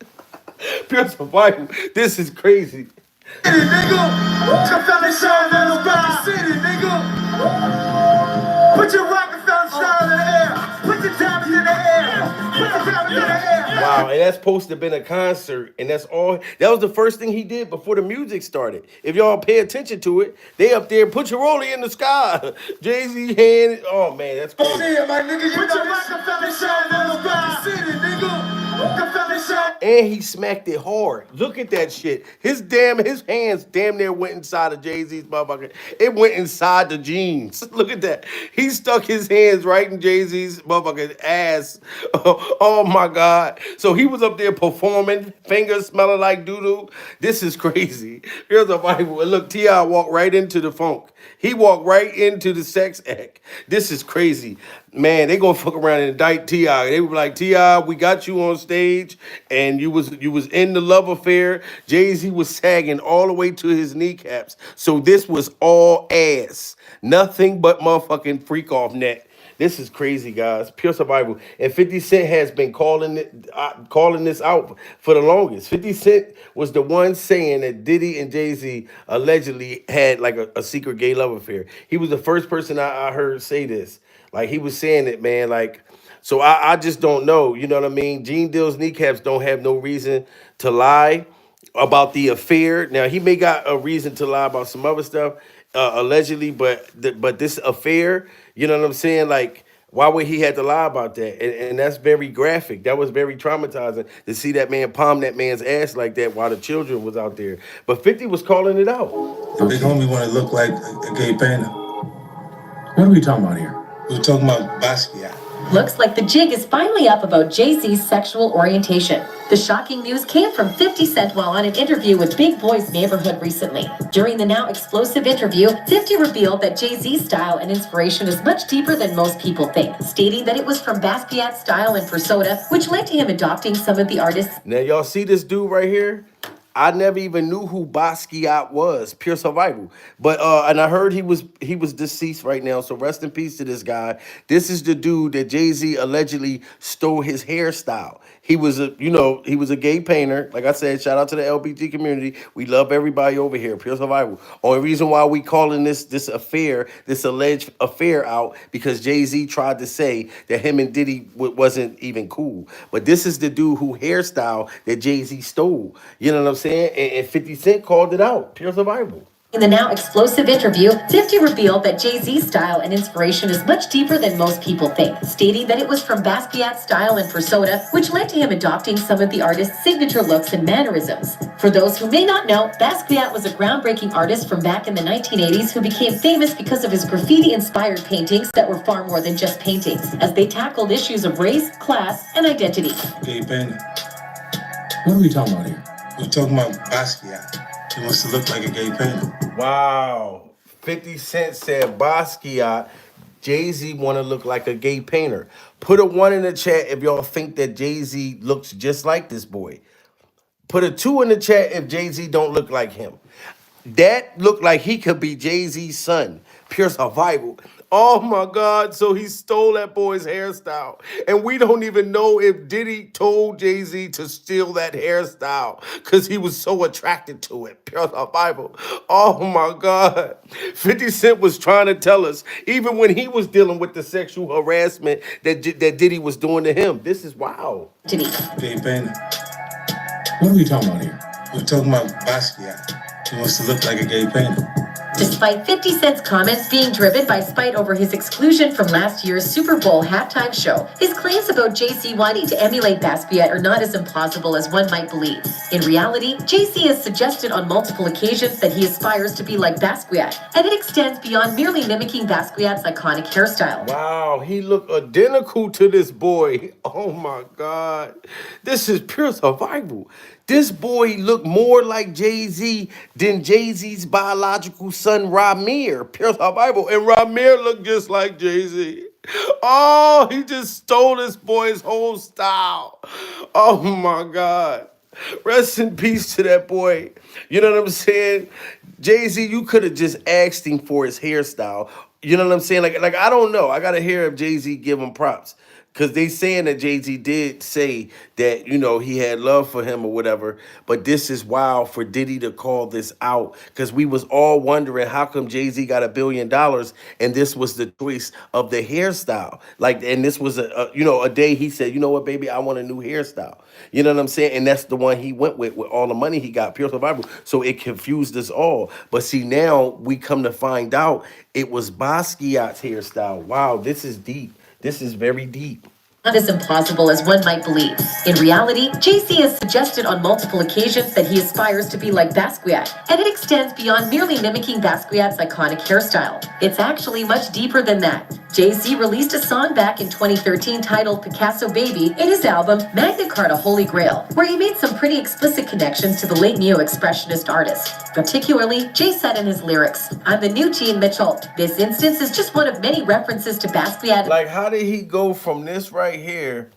Pure survival. This is crazy. City, nigga. Rockefeller show down the Rocky City, nigga. Put your Rockefeller style in the air. Put your diamonds in the air. Put your diamonds in the air. Wow, and that's supposed to have been a concert, and that's all. That was the first thing he did before the music started. If y'all pay attention to it, they up there, put your rollie in the sky. Jay-Z hand, oh man, that's crazy. See it, my nigga. You put your Rockefeller show down the Rocky City, nigga. Rockefeller show. And he smacked it hard. Look at that shit. His hands damn near went inside of Jay-Z's motherfucker. It went inside the jeans. Look at that. He stuck his hands right in Jay-Z's motherfucking ass. Oh my God. So he was up there performing, fingers smelling like doo-doo. This is crazy. Here's a Bible. And look, T.I. walked right into the funk. He walked right into the sex act. This is crazy. Man, they gonna fuck around and indict T.I. They were like, T.I., we got you on stage, and you was in the love affair. Jay-Z was sagging all the way to his kneecaps. So this was all ass. Nothing but motherfucking freak off net. This is crazy, guys. Pure survival. And 50 Cent has been calling this out for the longest. 50 Cent was the one saying that Diddy and Jay-Z allegedly had like a secret gay love affair. He was the first person I heard say this. Like, he was saying it, man. Like, so I just don't know. You know what I mean? Gene Deal's kneecaps don't have no reason to lie about the affair. Now, he may got a reason to lie about some other stuff, allegedly, but this affair, you know what I'm saying? Like, why would he have to lie about that? And that's very graphic. That was very traumatizing to see that man palm that man's ass like that while the children was out there. But 50 was calling it out. The big homie want to look like a gay panda. What are we talking about here? We're talking about Basquiat. Looks like the jig is finally up about Jay-Z's sexual orientation. The shocking news came from 50 Cent while on an interview with Big Boy's Neighborhood recently. During the now explosive interview, 50 revealed that Jay-Z's style and inspiration is much deeper than most people think, stating that it was from Basquiat's style and persona, which led to him adopting some of the artist's. Now y'all see this dude right here? I never even knew who Basquiat was. Pure survival. But and I heard he was deceased right now. So rest in peace to this guy. This is the dude that Jay-Z allegedly stole his hairstyle. He was a gay painter. Like I said, shout out to the LGBT community. We love everybody over here. Pure survival. Only reason why we calling this affair, this alleged affair out, because Jay-Z tried to say that him and Diddy wasn't even cool. But this is the dude who hairstyle that Jay-Z stole. You know what I'm saying? And 50 Cent called it out. Pure survival. In the now explosive interview, 50 revealed that Jay-Z's style and inspiration is much deeper than most people think, stating that it was from Basquiat's style and persona, which led to him adopting some of the artist's signature looks and mannerisms. For those who may not know, Basquiat was a groundbreaking artist from back in the 1980s who became famous because of his graffiti-inspired paintings that were far more than just paintings, as they tackled issues of race, class, and identity. Gay painter. What are we talking about here? We're talking about Basquiat. He wants to look like a gay painter. Wow. 50 Cent said Basquiat, Jay-Z want to look like a gay painter. Put a 1 in the chat if y'all think that Jay-Z looks just like this boy. Put a 2 in the chat if Jay-Z don't look like him. That looked like he could be Jay-Z's son. Pure survival. Oh my God. So he stole that boy's hairstyle. And we don't even know if Diddy told Jay-Z to steal that hairstyle because he was so attracted to it. Pure survival. Oh my God. 50 Cent was trying to tell us, even when he was dealing with the sexual harassment that Diddy was doing to him. This is wild. Diddy. Gay painter. What are we talking about here? We're talking about Basquiat. He wants to look like a gay painter. Despite 50 Cent's comments being driven by spite over his exclusion from last year's Super Bowl halftime show, his claims about Jay-Z wanting to emulate Basquiat are not as implausible as one might believe. In reality, Jay-Z has suggested on multiple occasions that he aspires to be like Basquiat, and it extends beyond merely mimicking Basquiat's iconic hairstyle. Wow, he looked identical to this boy. Oh my God. This is pure survival. This boy looked more like Jay-Z than Jay-Z's biological son, Ramir. Pure survival. And Ramir looked just like Jay-Z. Oh, he just stole this boy's whole style. Oh my God. Rest in peace to that boy. You know what I'm saying? Jay-Z, you could have just asked him for his hairstyle. You know what I'm saying? Like I don't know. I gotta hear if Jay-Z give him props. Cause they saying that Jay-Z did say that, he had love for him or whatever. But this is wild for Diddy to call this out. Cause we was all wondering how come Jay-Z got $1 billion and this was the choice of the hairstyle. And this was a day he said, you know what, baby, I want a new hairstyle. You know what I'm saying? And that's the one he went with all the money he got, pure survival. So it confused us all. But see, now we come to find out it was Basquiat's hairstyle. Wow, this is deep. This is very deep. Not as implausible as one might believe. In reality, Jay-Z has suggested on multiple occasions that he aspires to be like Basquiat, and it extends beyond merely mimicking Basquiat's iconic hairstyle. It's actually much deeper than that. Jay-Z released a song back in 2013 titled Picasso Baby in his album Magna Carta Holy Grail, where he made some pretty explicit connections to the late neo-expressionist artist. Particularly, Jay said in his lyrics, "I'm the new Gene Mitchell." This instance is just one of many references to Basquiat. Like, how did he go from this right here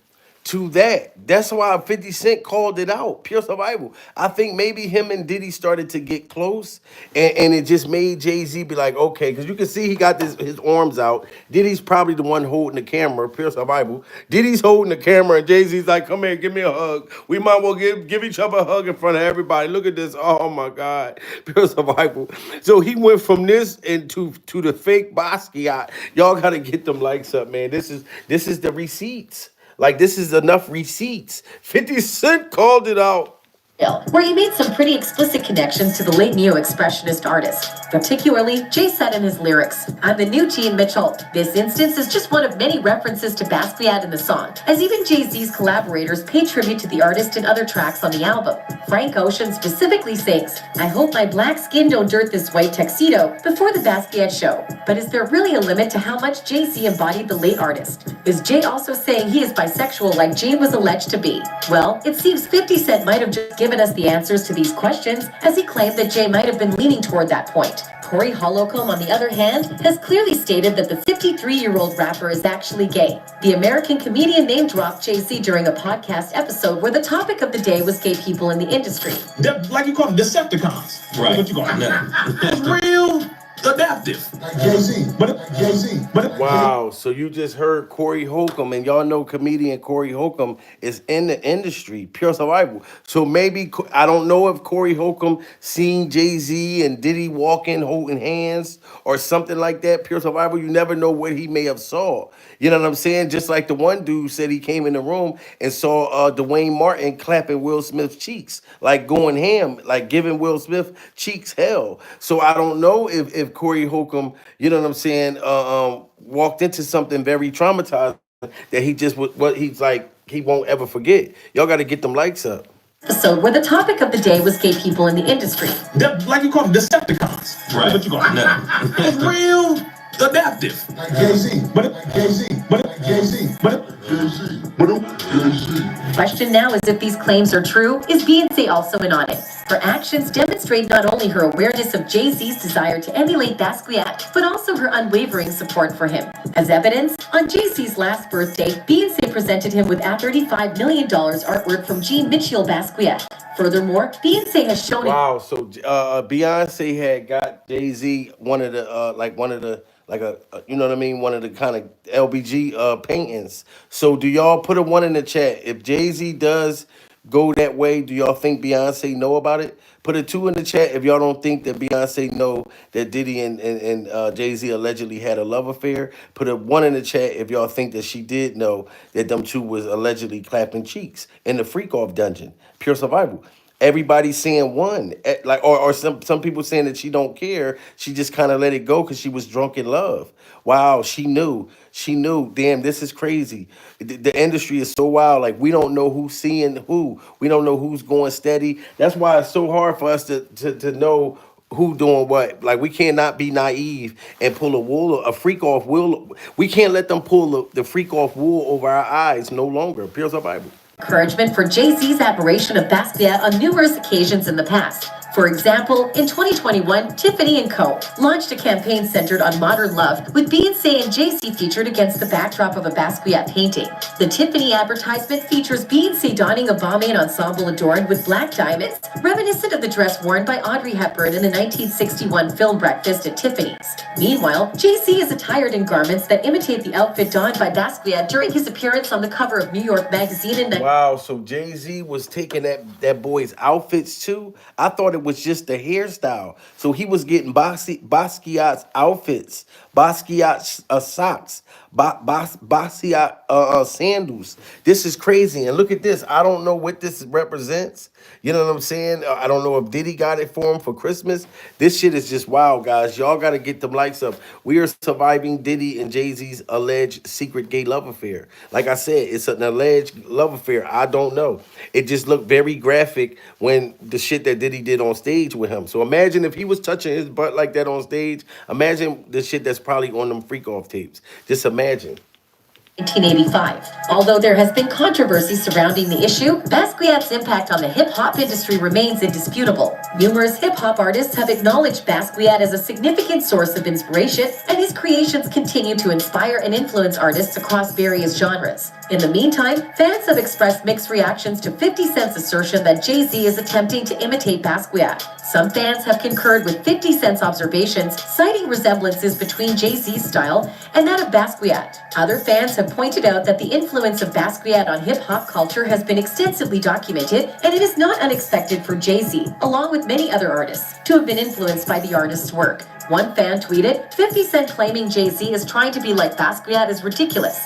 to that? That's why 50 Cent called it out. Pure survival. I think maybe him and Diddy started to get close, and it just made Jay-Z be like, okay, because you can see he got his arms out. Diddy's probably the one holding the camera. Pure survival. Diddy's holding the camera, and Jay-Z's like, come here, give me a hug. We might well give each other a hug in front of everybody. Look at this. Oh my God. Pure survival. So he went from this into the fake Basquiat. Y'all gotta get them likes up, man. This is the receipts. Like, this is enough receipts. 50 Cent called it out. where he made some pretty explicit connections to the late neo-expressionist artist. Particularly, Jay said in his lyrics, "I'm the new Gene Mitchell." This instance is just one of many references to Basquiat in the song, as even Jay-Z's collaborators pay tribute to the artist in other tracks on the album. Frank Ocean specifically sings, "I hope my black skin don't dirt this white tuxedo" before the Basquiat show. But is there really a limit to how much Jay-Z embodied the late artist? Is Jay also saying he is bisexual like Jane was alleged to be? Well, it seems 50 Cent might have just given us the answers to these questions, as he claimed that Jay might have been leaning toward that point. Corey Holcomb, on the other hand, has clearly stated that the 53-year-old rapper is actually gay. The American comedian name-dropped Jay-Z during a podcast episode where the topic of the day was gay people in the industry. Like you call them Decepticons. Right. What you call them? It's real adaptive. Like Jay-Z. Wow, so you just heard Corey Holcomb, and y'all know comedian Corey Holcomb is in the industry, pure survival. So maybe, I don't know if Corey Holcomb seen Jay-Z and Diddy walking, holding hands, or something like that, pure survival. You never know what he may have saw. You know what I'm saying? Just like the one dude said he came in the room and saw Dwayne Martin clapping Will Smith's cheeks, like going ham, like giving Will Smith cheeks hell. So I don't know if Corey Holcomb, you know what I'm saying, walked into something very traumatizing that he just what he's like he won't ever forget. Y'all got to get them likes up. Episode where the topic of the day was gay people in the industry. Like you call them Decepticons. Right. What you call them? It's real adaptive. Like Jay-Z. Question now is if these claims are true, is Beyonce also in on it? Her actions demonstrate not only her awareness of Jay-Z's desire to emulate Basquiat, but also her unwavering support for him. As evidence, on Jay-Z's last birthday, Beyonce presented him with $35 million artwork from Jean Mitchell Basquiat. Furthermore, Beyonce has shown Wow, so Beyonce had got Jay-Z one of the you know what I mean, one of the kind of LBG paintings. So do y'all put a one in the chat if Jay-Z does go that way? Do y'all think Beyonce know about it? Put a two in the chat if y'all don't think that Beyonce know that Diddy and Jay-Z allegedly had a love affair. Put a one in the chat if y'all think that she did know that them two was allegedly clapping cheeks in the freak off dungeon. Pure survival. Everybody's saying one, like, or some people saying that she don't care. She just kind of let it go because she was drunk in love. Wow, she knew. Damn, this is crazy. The industry is so wild. Like, we don't know who's seeing who. We don't know who's going steady. That's why it's so hard for us to know who doing what. Like, we cannot be naive and pull a freak off wool. We can't let them pull the freak off wool over our eyes no longer. Pure survival. encouragement for Jay-Z's admiration of Basquiat on numerous occasions in the past. For example, in 2021, Tiffany & Co. launched a campaign centered on modern love, with Beyonce and Jay-Z featured against the backdrop of a Basquiat painting. The Tiffany advertisement features Beyonce donning a Balmain ensemble adorned with black diamonds, reminiscent of the dress worn by Audrey Hepburn in the 1961 film Breakfast at Tiffany's. Meanwhile, Jay-Z is attired in garments that imitate the outfit donned by Basquiat during his appearance on the cover of New York Magazine in Wow, so Jay-Z was taking that boy's outfits too? I thought it was just the hairstyle. So he was getting Basquiat's outfits, Basquiat's socks, Basquiat sandals. This is crazy. And look at this. I don't know what this represents. You know what I'm saying? I don't know if Diddy got it for him for Christmas. This shit is just wild, guys. Y'all got to get them likes up. We are surviving Diddy and Jay-Z's alleged secret gay love affair. Like I said, it's an alleged love affair. I don't know. It just looked very graphic when the shit that Diddy did on stage with him. So imagine if he was touching his butt like that on stage. Imagine the shit that's probably on them freak off tapes. Just imagine. 1985. Although there has been controversy surrounding the issue, Basquiat's impact on the hip-hop industry remains indisputable. Numerous hip-hop artists have acknowledged Basquiat as a significant source of inspiration, and his creations continue to inspire and influence artists across various genres. In the meantime, fans have expressed mixed reactions to 50 Cent's assertion that Jay-Z is attempting to imitate Basquiat. Some fans have concurred with 50 Cent's observations, citing resemblances between Jay-Z's style and that of Basquiat. Other fans have pointed out that the influence of Basquiat on hip-hop culture has been extensively documented, and it is not unexpected for Jay-Z, along with many other artists, to have been influenced by the artist's work. One fan tweeted, 50 Cent claiming Jay-Z is trying to be like Basquiat is ridiculous.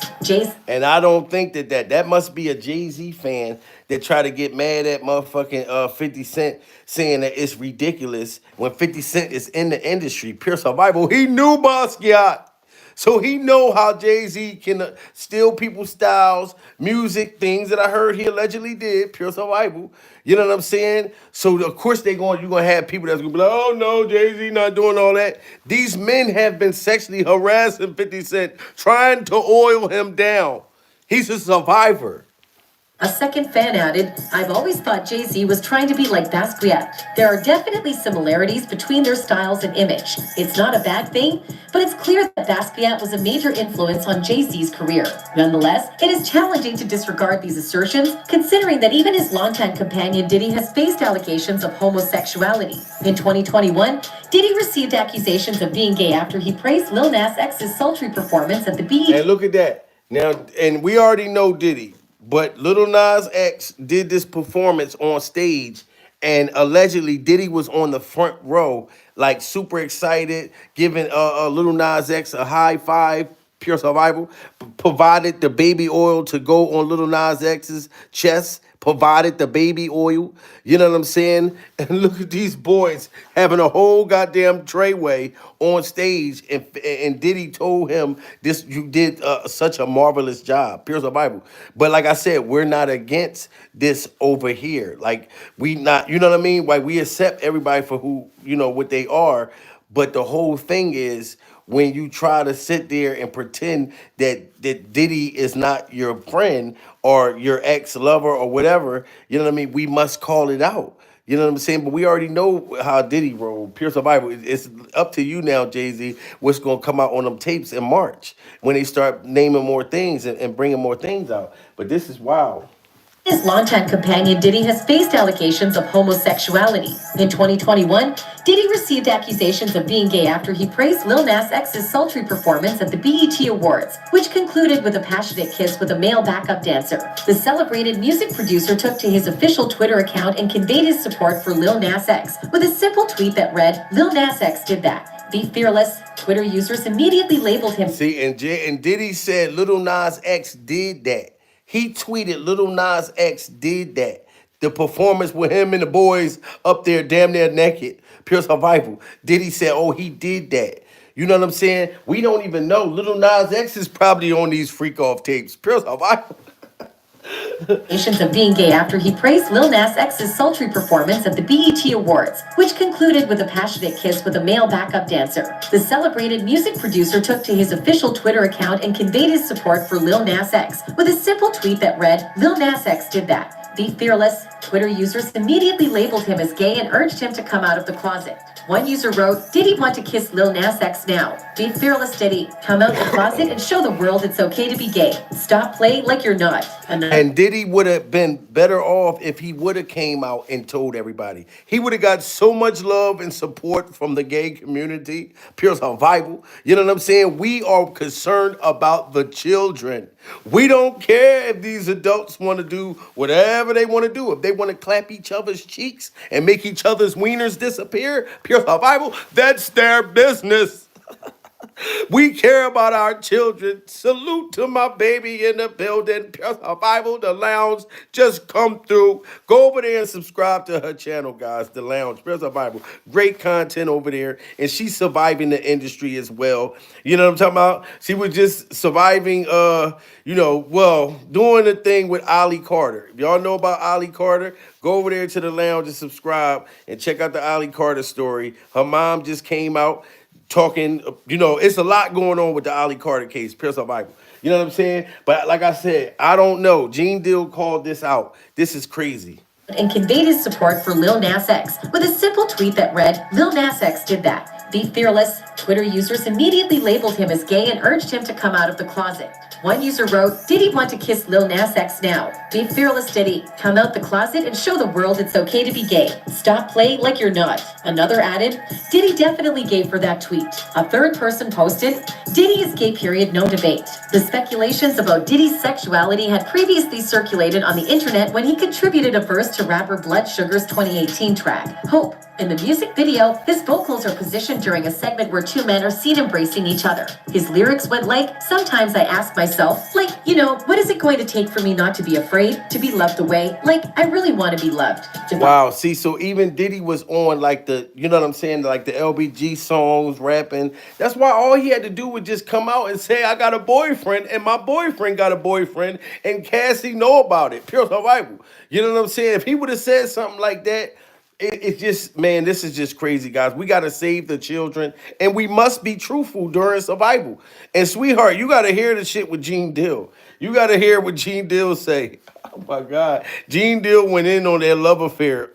And I don't think that must be a Jay-Z fan that try to get mad at motherfucking 50 Cent saying that it's ridiculous when 50 Cent is in the industry. Pure survival. He knew Basquiat. So he know how Jay-Z can steal people's styles, music, things that I heard he allegedly did, pure survival. You know what I'm saying? So of course you're gonna have people that's gonna be like, oh no, Jay-Z not doing all that. These men have been sexually harassing 50 Cent, trying to oil him down. He's a survivor. A second fan added, I've always thought Jay-Z was trying to be like Basquiat. There are definitely similarities between their styles and image. It's not a bad thing, but it's clear that Basquiat was a major influence on Jay-Z's career. Nonetheless, it is challenging to disregard these assertions, considering that even his longtime companion Diddy has faced allegations of homosexuality. In 2021, Diddy received accusations of being gay after he praised Lil Nas X's sultry performance at the BET. And look at that. Now, and we already know Diddy. But Lil Nas X did this performance on stage, and allegedly Diddy was on the front row, like super excited, giving Lil Nas X a high five, pure survival, provided the baby oil to go on Lil Nas X's chest, provided the baby oil, you know what I'm saying? And look at these boys having a whole goddamn trayway on stage, and Diddy told him, "This you did such a marvelous job, pure survival." But like I said, we're not against this over here. Like we not, you know what I mean? Like we accept everybody for who what they are, but the whole thing is, when you try to sit there and pretend that Diddy is not your friend or your ex-lover or whatever, you know what I mean? We must call it out. You know what I'm saying? But we already know how Diddy rolled. Pure survival. It's up to you now, Jay-Z, what's going to come out on them tapes in March when they start naming more things and bringing more things out. But this is wild. His longtime companion Diddy has faced allegations of homosexuality. In 2021, Diddy received accusations of being gay after he praised Lil Nas X's sultry performance at the BET Awards, which concluded with a passionate kiss with a male backup dancer. The celebrated music producer took to his official Twitter account and conveyed his support for Lil Nas X with a simple tweet that read, Lil Nas X did that. Be fearless. Twitter users immediately labeled him. See, and Diddy said Lil Nas X did that. He tweeted Lil Nas X did that. The performance with him and the boys up there damn near naked. Pure survival. Diddy said, oh, he did that. You know what I'm saying? We don't even know. Lil Nas X is probably on these freak off tapes. Pure survival. Of being gay after he praised Lil Nas X's sultry performance at the BET Awards, which concluded with a passionate kiss with a male backup dancer. The celebrated music producer took to his official Twitter account and conveyed his support for Lil Nas X with a simple tweet that read, Lil Nas X did that. Be fearless. Twitter users immediately labeled him as gay and urged him to come out of the closet. One user wrote, Diddy want to kiss Lil Nas X now. Be fearless, Diddy. Come out the closet and show the world it's okay to be gay. Stop playing like you're not. And Diddy would have been better off if he would have came out and told everybody. He would have got so much love and support from the gay community. Pure survival. You know what I'm saying? We are concerned about the children. We don't care if these adults want to do whatever they want to do. If they want to clap each other's cheeks and make each other's wieners disappear, pure survival, that's their business. We care about our children. Salute to my baby in the building. Pure survival, the lounge. Just come through. Go over there and subscribe to her channel, guys. The lounge, Pure survival. Great content over there. And she's surviving the industry as well. You know what I'm talking about? She was just surviving, doing the thing with Ollie Carter. If y'all know about Ollie Carter, go over there to the lounge and subscribe and check out the Ollie Carter story. Her mom just came out talking, it's a lot going on with the Ollie Carter case, pure survival. You know what I'm saying? But like I said, I don't know. Gene Deal called this out. This is crazy. And conveyed his support for Lil Nas X with a simple tweet that read, Lil Nas X did that. Be fearless. Twitter users immediately labeled him as gay and urged him to come out of the closet. One user wrote, Diddy want to kiss Lil Nas X now. Be fearless, Diddy. Come out the closet and show the world it's okay to be gay. Stop playing like you're not. Another added, Diddy definitely gay for that tweet. A third person posted, Diddy is gay period, no debate. The speculations about Diddy's sexuality had previously circulated on the internet when he contributed a verse to rapper Blood Sugar's 2018 track, Hope. In the music video, his vocals are positioned him during a segment where two men are seen embracing each other. His lyrics went like, "Sometimes I ask myself, like, what is it going to take for me not to be afraid, to be loved away? Like, I really want to be loved." Wow. See, so even Diddy was on like you know what I'm saying, like the LBG songs, rapping. That's why all he had to do was just come out and say, "I got a boyfriend, and my boyfriend got a boyfriend, and Cassie know about it." Pure survival. You know what I'm saying? If he would have said something like that, it's just, man, this is just crazy, guys. We got to save the children, and we must be truthful during survival. And sweetheart, you got to hear the shit with Gene Deal. You got to hear what Gene Deal say. Oh my God, Gene Deal went in on their love affair.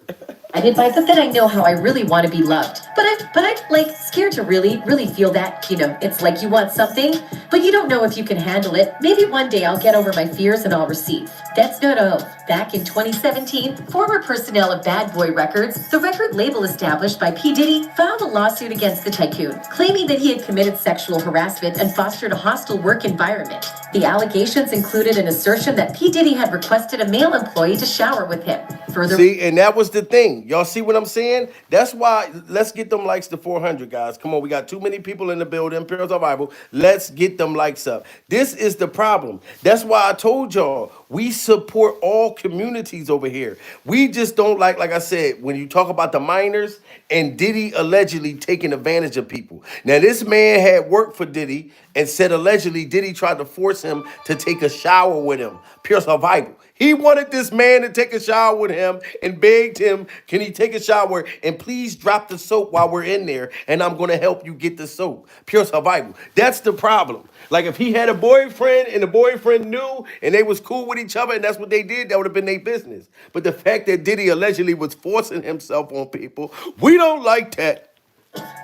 I admit that I know how I really want to be loved, but I'm like scared to really feel that. It's like you want something, but you don't know if you can handle it. Maybe one day I'll get over my fears and I'll receive. That's not all. Back in 2017, former personnel of Bad Boy Records, the record label established by P. Diddy, filed a lawsuit against the tycoon, claiming that he had committed sexual harassment and fostered a hostile work environment. The allegations included an assertion that P. Diddy had requested a male employee to shower with him. Further, see, and that was the thing. Y'all see what I'm saying? That's why let's get them likes to 400, guys. Come on, we got too many people in the building. Pure survival. Let's get them likes up. This is the problem. That's why I told y'all we support all communities over here. We just don't like I said, when you talk about the minors and Diddy allegedly taking advantage of people. Now, this man had worked for Diddy and said allegedly Diddy tried to force him to take a shower with him. Pure survival. He wanted this man to take a shower with him and begged him, "Can he take a shower? And please drop the soap while we're in there, and I'm going to help you get the soap." Pure survival. That's the problem. Like, if he had a boyfriend and the boyfriend knew and they was cool with each other and that's what they did, that would have been their business. But the fact that Diddy allegedly was forcing himself on people, we don't like that.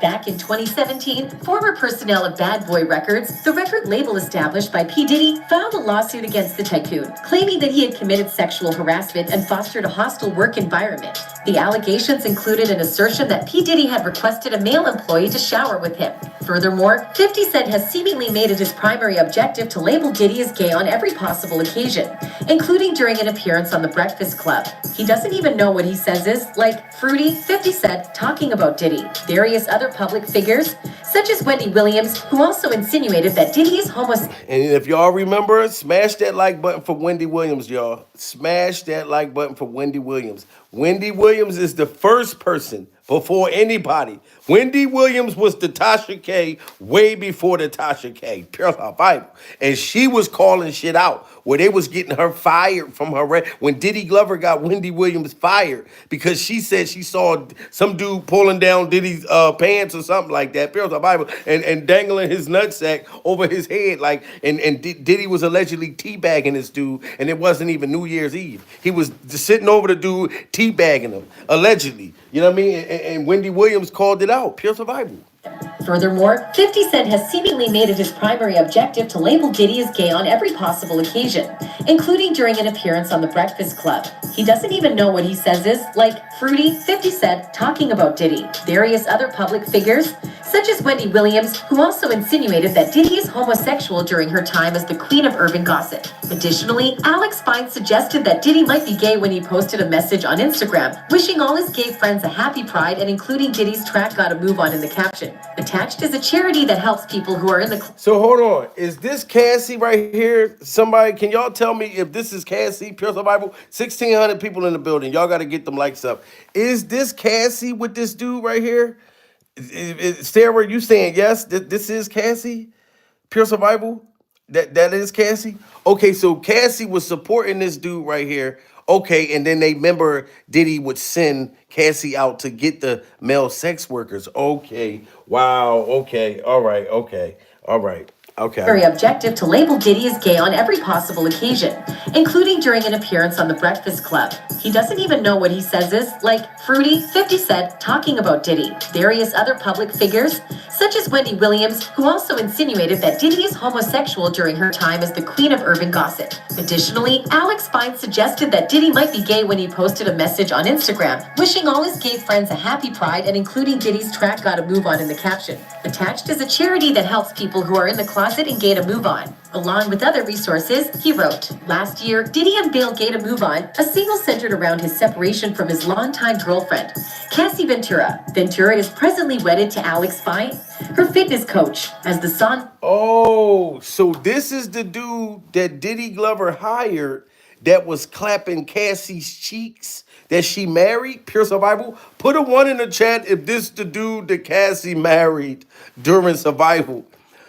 back in 2017, former personnel of Bad Boy Records, the record label established by P. Diddy, filed a lawsuit against the tycoon, claiming that he had committed sexual harassment and fostered a hostile work environment. The allegations included an assertion that P. Diddy had requested a male employee to shower with him. Furthermore, 50 Cent has seemingly made it his primary objective to label Diddy as gay on every possible occasion, including during an appearance on The Breakfast Club. He doesn't even know what he says is, like Fruity, 50 Cent talking about Diddy. Various other public figures, such as Wendy Williams, who also insinuated that Diddy is homosexual. And if y'all remember, smash that like button for Wendy Williams, y'all. Smash that like button for Wendy Williams. Wendy Williams is the first person before anybody. Wendy Williams was the Tasha K way before the Tasha K. Pure Bible. And she was calling shit out where they was getting her fired from her. When Diddy Glover got Wendy Williams fired because she said she saw some dude pulling down Diddy's pants or something like that. Pure Bible. And dangling his nutsack over his head. And Diddy was allegedly teabagging this dude. And it wasn't even New Year's Eve. He was just sitting over the dude teabagging him. Allegedly. You know what I mean? And Wendy Williams called it out. Pure survival. Furthermore, 50 Cent has seemingly made it his primary objective to label Diddy as gay on every possible occasion, including during an appearance on The Breakfast Club. He doesn't even know what he says is, like Fruity, 50 Cent talking about Diddy. Various other public figures, such as Wendy Williams, who also insinuated that Diddy is homosexual during her time as the queen of urban gossip. Additionally, Alex Fine suggested that Diddy might be gay when he posted a message on Instagram, wishing all his gay friends a happy pride and including Diddy's track Gotta Move On in the caption. Attached is a charity that helps people who are in the... So hold on. Is this Cassie right here? Somebody, can y'all tell me if this is Cassie, Pure Survival? 1,600 people in the building. Y'all got to get them likes up. Is this Cassie with this dude right here? Sarah, you saying yes? This is Cassie? Pure Survival? That is Cassie? Okay, so Cassie was supporting this dude right here. Okay, and then they remember Diddy would send Cassie out to get the male sex workers. Okay, wow, okay, all right, okay, all right. Okay. Very objective to label Diddy as gay on every possible occasion, including during an appearance on The Breakfast Club. He doesn't even know what he says is, like Fruity, 50 Cent talking about Diddy. Various other public figures, such as Wendy Williams, who also insinuated that Diddy is homosexual during her time as the queen of urban gossip. Additionally, Alex Fine suggested that Diddy might be gay when he posted a message on Instagram, wishing all his gay friends a happy pride and including Diddy's track Gotta Move On in the caption. Attached is a charity that helps people who are in the closet and gay to move on. Along with other resources, he wrote, last year, Diddy unveiled Gay to Move On, a single centered around his separation from his longtime girlfriend, Cassie Ventura. Ventura is presently wedded to Alex Fine, her fitness coach, as the song. Oh, so this is the dude that Diddy Glover hired that was clapping Cassie's cheeks that she married? Pure survival. Put a one in the chat if this the dude that Cassie married during survival.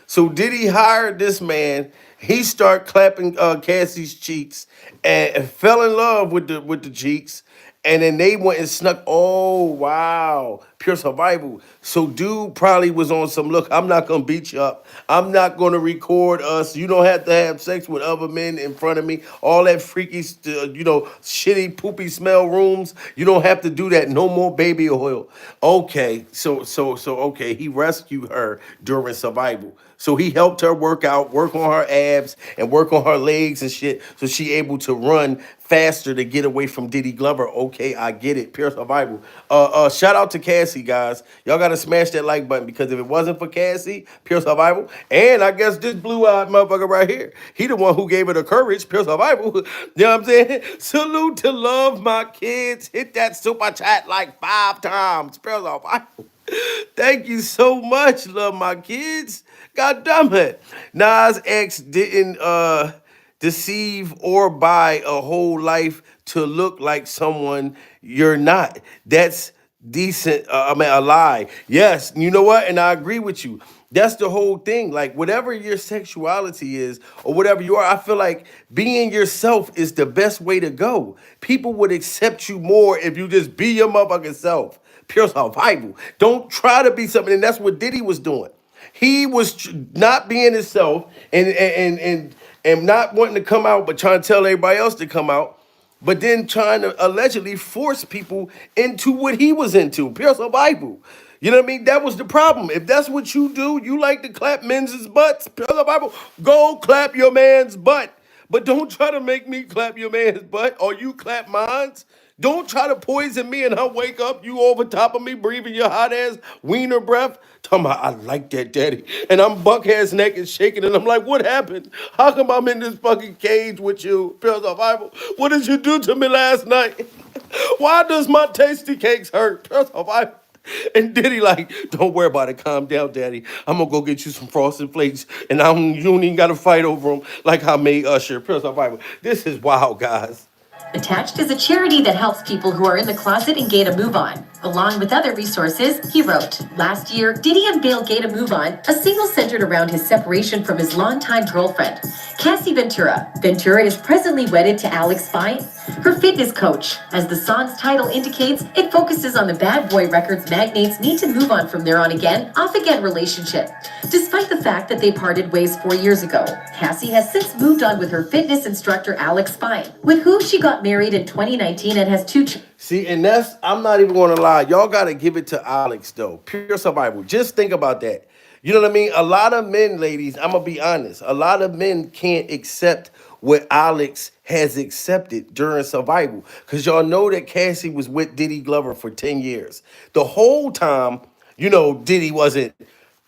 So Diddy hired this man. He started clapping Cassie's cheeks and fell in love with the cheeks. And then they went and snuck. Oh wow, pure survival. So dude probably was on some. Look, I'm not gonna beat you up. I'm not gonna record us. You don't have to have sex with other men in front of me. All that freaky, shitty, poopy smell rooms. You don't have to do that. No more baby oil. Okay, so okay. He rescued her during survival. So he helped her work out, work on her abs, and work on her legs and shit, so she able to run faster to get away from Diddy Glover. Okay, I get it. Pure survival. Shout out to Cassie, guys. Y'all gotta smash that like button because if it wasn't for Cassie, pure survival, and I guess this blue-eyed motherfucker right here, he the one who gave her the courage. Pure survival. You know what I'm saying? Salute to love my kids. Hit that super chat like 5 times. Pure survival. Thank you so much, love my kids. God damn it. Nas X didn't deceive or buy a whole life to look like someone you're not. That's decent. A lie. Yes, you know what? And I agree with you. That's the whole thing. Like, whatever your sexuality is or whatever you are, I feel like being yourself is the best way to go. People would accept you more if you just be your motherfucking self. Pure survival. Don't try to be something. And that's what Diddy was doing. He was not being himself and not wanting to come out, but trying to tell everybody else to come out, but then trying to allegedly force people into what he was into. Pure survival. You know what I mean? That was the problem. If that's what you do, you like to clap men's butts. Pure survival. Go clap your man's butt. But don't try to make me clap your man's butt or you clap mine's. Don't try to poison me and I wake up, you over top of me, breathing your hot ass wiener breath. Talking about, I like that, daddy. And I'm buck ass naked shaking and I'm like, what happened? How come I'm in this fucking cage with you? Pure survival. What did you do to me last night? Why does my tasty cakes hurt? Pure survival. And Diddy like, don't worry about it. Calm down, daddy. I'm gonna go get you some frosted flakes, and you don't even gotta fight over them like I made Usher. Pure survival. This is wild, guys. Attached is a charity that helps people who are in the closet and gay to move on. Along with other resources, he wrote, last year, Diddy unveiled Gay to Move On, a single centered around his separation from his longtime girlfriend, Cassie Ventura. Ventura is presently wedded to Alex Fine, her fitness coach. As the song's title indicates, it focuses on the bad boy records magnates need to move on from their on again, off again relationship. Despite the fact that they parted ways 4 years ago, Cassie has since moved on with her fitness instructor Alex Fine, with whom she got married in 2019 and has 2 children. See, and I'm not even gonna lie. Y'all gotta give it to Alex though. Pure survival. Just think about that. You know what I mean? A lot of men, ladies, I'm gonna be honest. A lot of men can't accept what Alex has accepted during survival. Cause y'all know that Cassie was with Diddy Glover for 10 years. The whole time, Diddy wasn't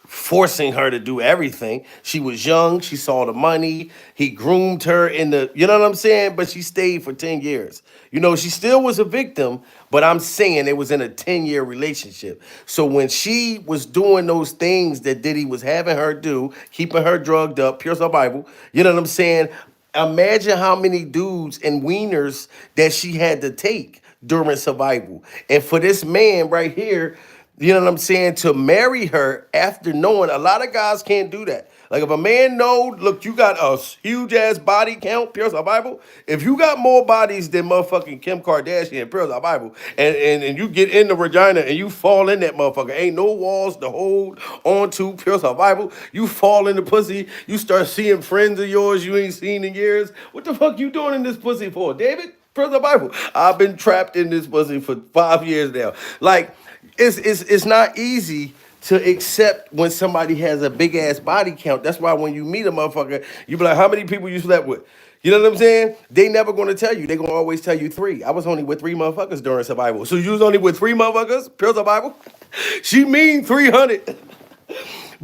forcing her to do everything. She was young. She saw the money. He groomed her you know what I'm saying? But she stayed for 10 years. She still was a victim, but I'm saying it was in a 10-year relationship. So when she was doing those things that Diddy was having her do, keeping her drugged up, pure survival, you know what I'm saying? Imagine how many dudes and wieners that she had to take during survival. And for this man right here, you know what I'm saying, to marry her after knowing, a lot of guys can't do that. Like if a man know, look, you got a huge ass body count, pure survival. If you got more bodies than motherfucking Kim Kardashian, pure survival, and you get in the vagina and you fall in that motherfucker, ain't no walls to hold onto, pure survival. You fall in the pussy, you start seeing friends of yours you ain't seen in years. What the fuck you doing in this pussy for, David? Pure survival. I've been trapped in this pussy for 5 years now. Like, it's not easy to accept when somebody has a big ass body count. That's why when you meet a motherfucker, you be like, how many people you slept with? You know what I'm saying? They never gonna tell you. They gonna always tell you 3. I was only with 3 motherfuckers during survival. So you was only with 3 motherfuckers? Pure survival? She mean 300.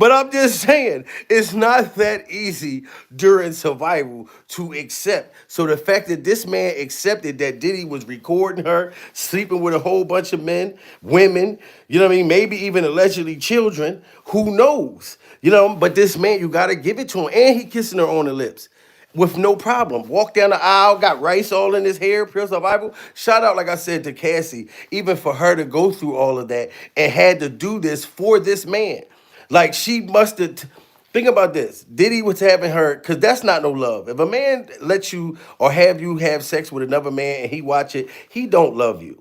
But I'm just saying, it's not that easy during survival to accept. So the fact that this man accepted that Diddy was recording her, sleeping with a whole bunch of men, women, you know what I mean? Maybe even allegedly children, who knows? You know, but this man, you gotta give it to him. And he kissing her on the lips with no problem. Walked down the aisle, got rice all in his hair, pure survival. Shout out, like I said, to Cassie, even for her to go through all of that and had to do this for this man. Like she must have. Think about this. Diddy was having her, because that's not no love. If a man lets you or have you have sex with another man and he watch it, he don't love you.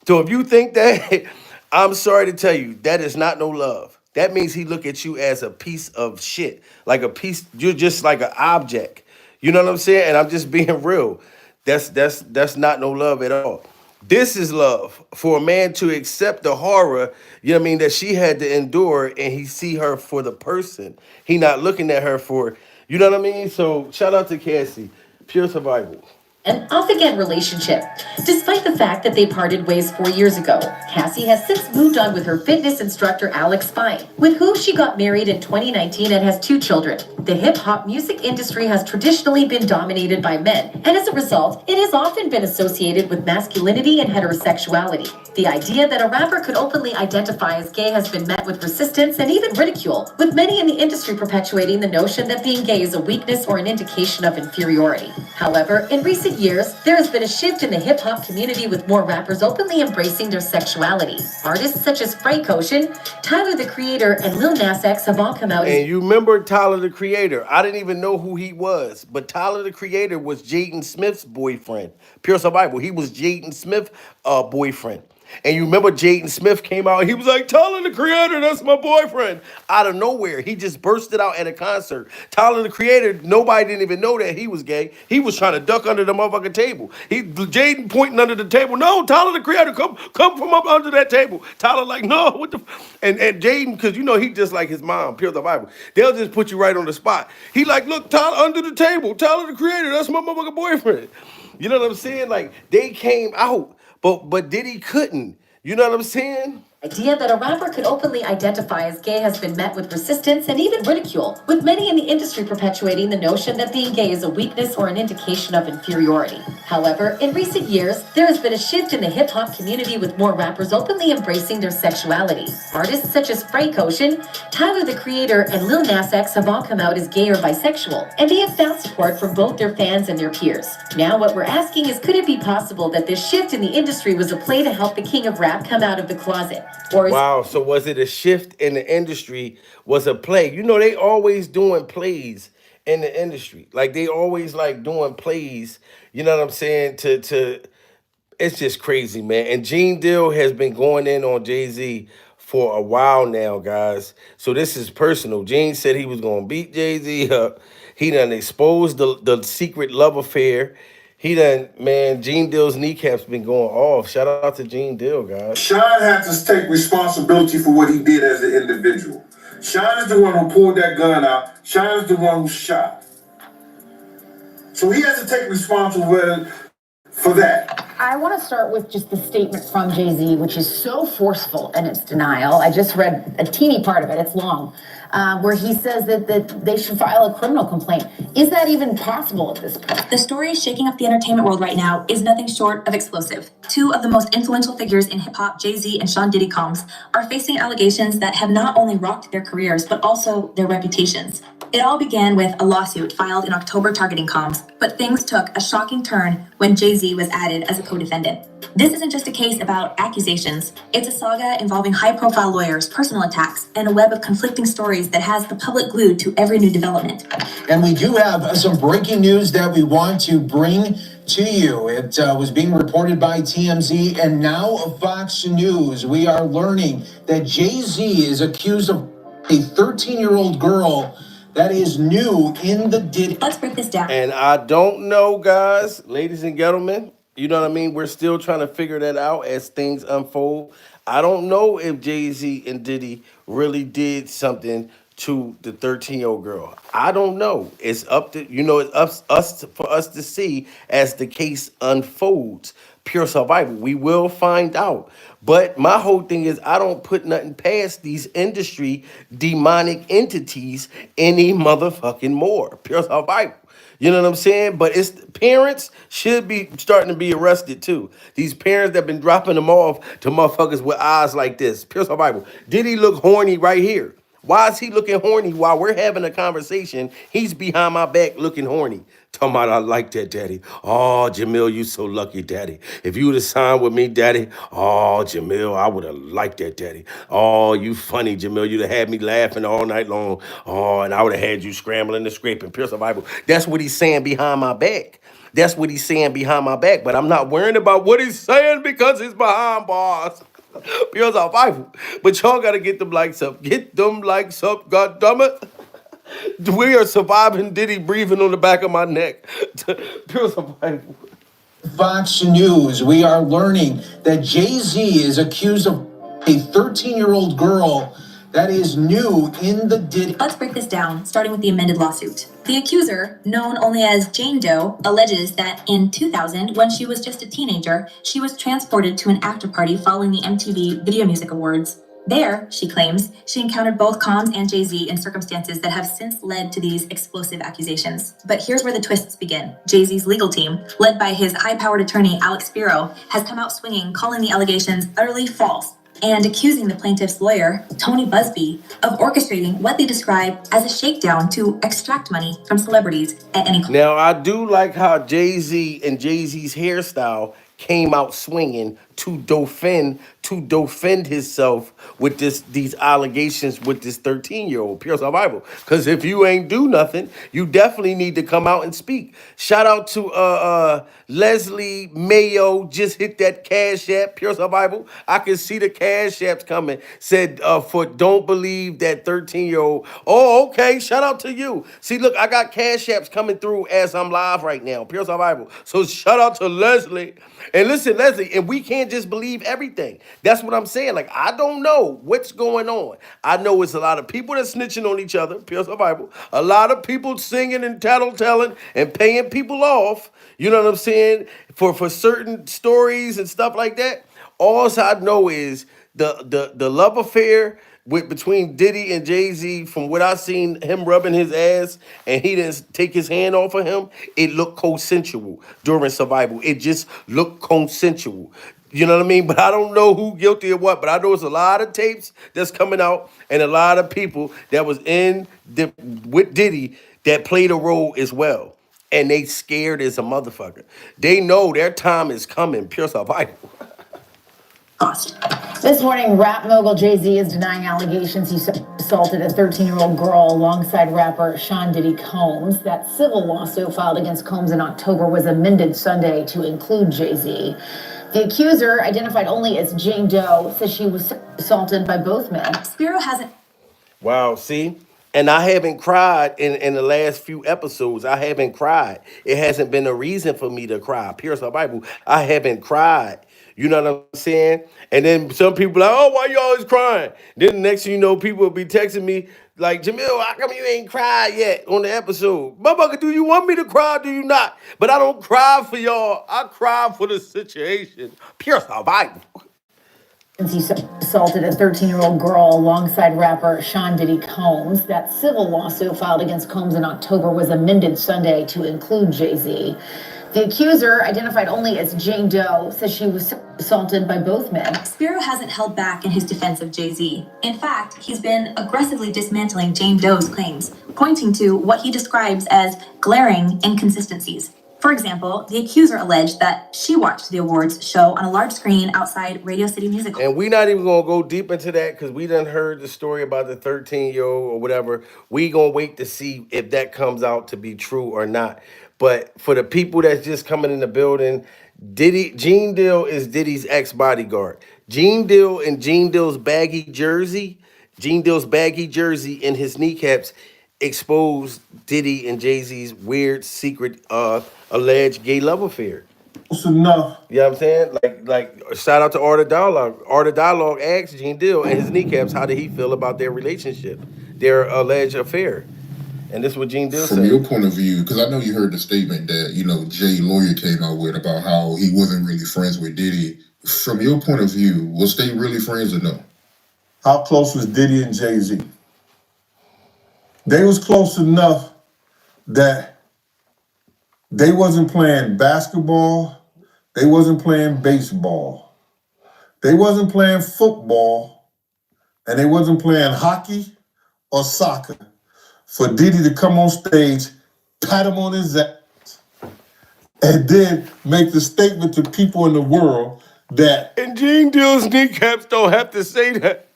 So if you think that, I'm sorry to tell you, that is not no love. That means he look at you as a piece of shit, like a piece. You're just like an object. You know what I'm saying? And I'm just being real. That's not no love at all. This is love for a man to accept the horror, you know what I mean, that she had to endure, and he see her for the person. He not looking at her for, you know what I mean? So shout out to Cassie, pure survival. An off-again relationship. Despite the fact that they parted ways 4 years ago, Cassie has since moved on with her fitness instructor Alex Spine, with whom she got married in 2019 and has 2 children. The hip-hop music industry has traditionally been dominated by men, and as a result, it has often been associated with masculinity and heterosexuality. The idea that a rapper could openly identify as gay has been met with resistance and even ridicule, with many in the industry perpetuating the notion that being gay is a weakness or an indication of inferiority. However, in recent years, there has been a shift in the hip-hop community with more rappers openly embracing their sexuality. Artists such as Frank Ocean, Tyler the Creator, and Lil Nas X have all come out. And you remember Tyler the Creator. I didn't even know who he was, but Tyler the Creator was Jaden Smith's boyfriend. Pure survival. He was Jaden Smith's boyfriend. And you remember Jaden Smith came out, he was like, Tyler the Creator, that's my boyfriend. Out of nowhere, he just bursted out at a concert. Tyler the Creator, nobody didn't even know that he was gay. He was trying to duck under the motherfucking table. Jaden pointing under the table, no, Tyler the Creator, come from up under that table. Tyler like, no, what the and Jaden, because you know he just like his mom, pure survival. They'll just put you right on the spot. He like, look, Tyler under the table, Tyler the Creator, that's my motherfucking boyfriend. You know what I'm saying? Like, they came out. But Diddy couldn't. You know what I'm saying? Idea that a rapper could openly identify as gay has been met with resistance and even ridicule, with many in the industry perpetuating the notion that being gay is a weakness or an indication of inferiority. However, in recent years, there has been a shift in the hip-hop community with more rappers openly embracing their sexuality. Artists such as Frank Ocean, Tyler the Creator, and Lil Nas X have all come out as gay or bisexual, and they have found support from both their fans and their peers. Now what we're asking is, could it be possible that this shift in the industry was a play to help the king of rap come out of the closet? Wow, so was it a shift in the industry? Was a play? You know, they always doing plays in the industry. Like they always like doing plays, you know what I'm saying? To it's just crazy, man. And Gene Deal has been going in on Jay-Z for a while now, guys. So this is personal. Gene said he was gonna beat Jay-Z up. He done exposed the secret love affair. He done, man, Gene Deal's kneecaps been going off. Shout out to Gene Deal, guys. Sean had to take responsibility for what he did as an individual. Sean is the one who pulled that gun out. Sean is the one who shot. So he has to take responsibility for that. I want to start with just the statement from Jay-Z, which is so forceful in its denial. I just read a teeny part of it, it's long, where he says that they should file a criminal complaint. Is that even possible at this point? The story shaking up the entertainment world right now is nothing short of explosive. 2 of the most influential figures in hip-hop, Jay-Z and Sean Diddy Combs, are facing allegations that have not only rocked their careers, but also their reputations. It all began with a lawsuit filed in October targeting Combs, but things took a shocking turn when Jay-Z was added as a co-defendant. This isn't just a case about accusations. It's a saga involving high-profile lawyers, personal attacks, and a web of conflicting stories that has the public glued to every new development. And we do have some breaking news that we want to bring to you. It was being reported by TMZ and now Fox News. We are learning that Jay-Z is accused of a 13-year-old girl that is new in the Diddy. Let's break this down. And I don't know, guys, ladies and gentlemen, you know what I mean? We're still trying to figure that out as things unfold. I don't know if Jay-Z and Diddy really did something to the 13-year-old girl? I don't know. It's up to it's us for us to see as the case unfolds. Pure survival. We will find out. But my whole thing is I don't put nothing past these industry demonic entities any motherfucking more. Pure survival. You know what I'm saying? But it's parents should be starting to be arrested too. These parents that been dropping them off to motherfuckers with eyes like this. Pure survival. Did he look horny right here? Why is he looking horny while we're having a conversation? He's behind my back looking horny. Talking about, I like that, daddy. Oh, Jamil, you so lucky, daddy. If you would have signed with me, daddy, oh, Jamil, I would have liked that, daddy. Oh, you funny, Jamil. You'd have had me laughing all night long. Oh, and I would have had you scrambling and scraping. Pure survival. That's what he's saying behind my back. That's what he's saying behind my back. But I'm not worrying about what he's saying because he's behind bars. Pure survival. But y'all got to get them likes up. Get them likes up, goddammit. We are surviving Diddy breathing on the back of my neck. Pure survival. Fox News, we are learning that Jay-Z is accused of a 13-year-old girl. That is new in the Diddy. Let's break this down, starting with the amended lawsuit. The accuser, known only as Jane Doe, alleges that in 2000, when she was just a teenager, she was transported to an after party following the MTV Video Music Awards. There, she claims, she encountered both Combs and Jay-Z in circumstances that have since led to these explosive accusations. But here's where the twists begin. Jay-Z's legal team, led by his high-powered attorney Alex Spiro, has come out swinging, calling the allegations utterly false, and accusing the plaintiff's lawyer, Tony Busby, of orchestrating what they describe as a shakedown to extract money from celebrities at any cost. Now, I do like how Jay-Z and Jay-Z's hairstyle came out swinging to defend himself with these allegations with this 13-year-old. Pure survival. Because if you ain't do nothing, you definitely need to come out and speak. Shout out to Leslie Mayo, just hit that cash app. Pure survival. I can see the cash apps coming. Said for don't believe that 13-year-old. Oh, okay. Shout out to you. See, look, I got cash apps coming through as I'm live right now. Pure survival. So shout out to Leslie. And listen, Leslie, and we can't just believe everything. That's what I'm saying. Like, I don't know what's going on. I know it's a lot of people that snitching on each other, pure survival. A lot of people singing and tattletelling and paying people off, you know what I'm saying, for certain stories and stuff like that. All I know is the love affair between Diddy and Jay-Z, from what I seen him rubbing his ass and he didn't take his hand off of him, it looked consensual during survival. It just looked consensual. You know what I mean? But I don't know who guilty of what, but I know it's a lot of tapes that's coming out and a lot of people that was with Diddy that played a role as well. And they scared as a motherfucker. They know their time is coming. Pure survival. This morning, rap mogul Jay-Z is denying allegations he assaulted a 13-year-old girl alongside rapper Sean Diddy Combs. That civil lawsuit filed against Combs in October was amended Sunday to include Jay-Z. The accuser, identified only as Jane Doe, says she was assaulted by both men. Spiro hasn't. Wow, see? And I haven't cried in the last few episodes. I haven't cried. It hasn't been a reason for me to cry. Pure survival. I haven't cried. You know what I'm saying? And then some people like, oh, why you always crying? Then the next thing you know, people will be texting me like, Jamil, how come you ain't cried yet on the episode? Motherfucker, do you want me to cry or do you not? But I don't cry for y'all. I cry for the situation. Pure survival. He assaulted a 13-year-old girl alongside rapper Sean Diddy Combs. That civil lawsuit filed against Combs in October was amended Sunday to include Jay-Z. The accuser, identified only as Jane Doe, says she was assaulted by both men. Spiro hasn't held back in his defense of Jay-Z. In fact, he's been aggressively dismantling Jane Doe's claims, pointing to what he describes as glaring inconsistencies. For example, the accuser alleged that she watched the awards show on a large screen outside Radio City Music Hall. And we're not even going to go deep into that because we done heard the story about the 13-year-old or whatever. We going to wait to see if that comes out to be true or not. But for the people that's just coming in the building, Gene Deal is Diddy's ex-bodyguard. Gene Deal and Gene Deal's baggy jersey and his kneecaps exposed Diddy and Jay-Z's weird, secret, alleged gay love affair. Close enough. You know what I'm saying? Like shout out to Art of Dialogue. Art of Dialogue asked Gene Deal and his kneecaps how did he feel about their relationship. their alleged affair. And this is what Gene Deal From your said. point of view, because I know you heard the statement that, Jay lawyer came out with about how he wasn't really friends with Diddy. From your point of view, was they really friends or no? How close was Diddy and Jay-Z? They was close enough that they wasn't playing basketball, they wasn't playing baseball, they wasn't playing football, and they wasn't playing hockey or soccer for Diddy to come on stage, pat him on his ass, and then make the statement to people in the world that... And Gene Deal's kneecaps don't have to say that.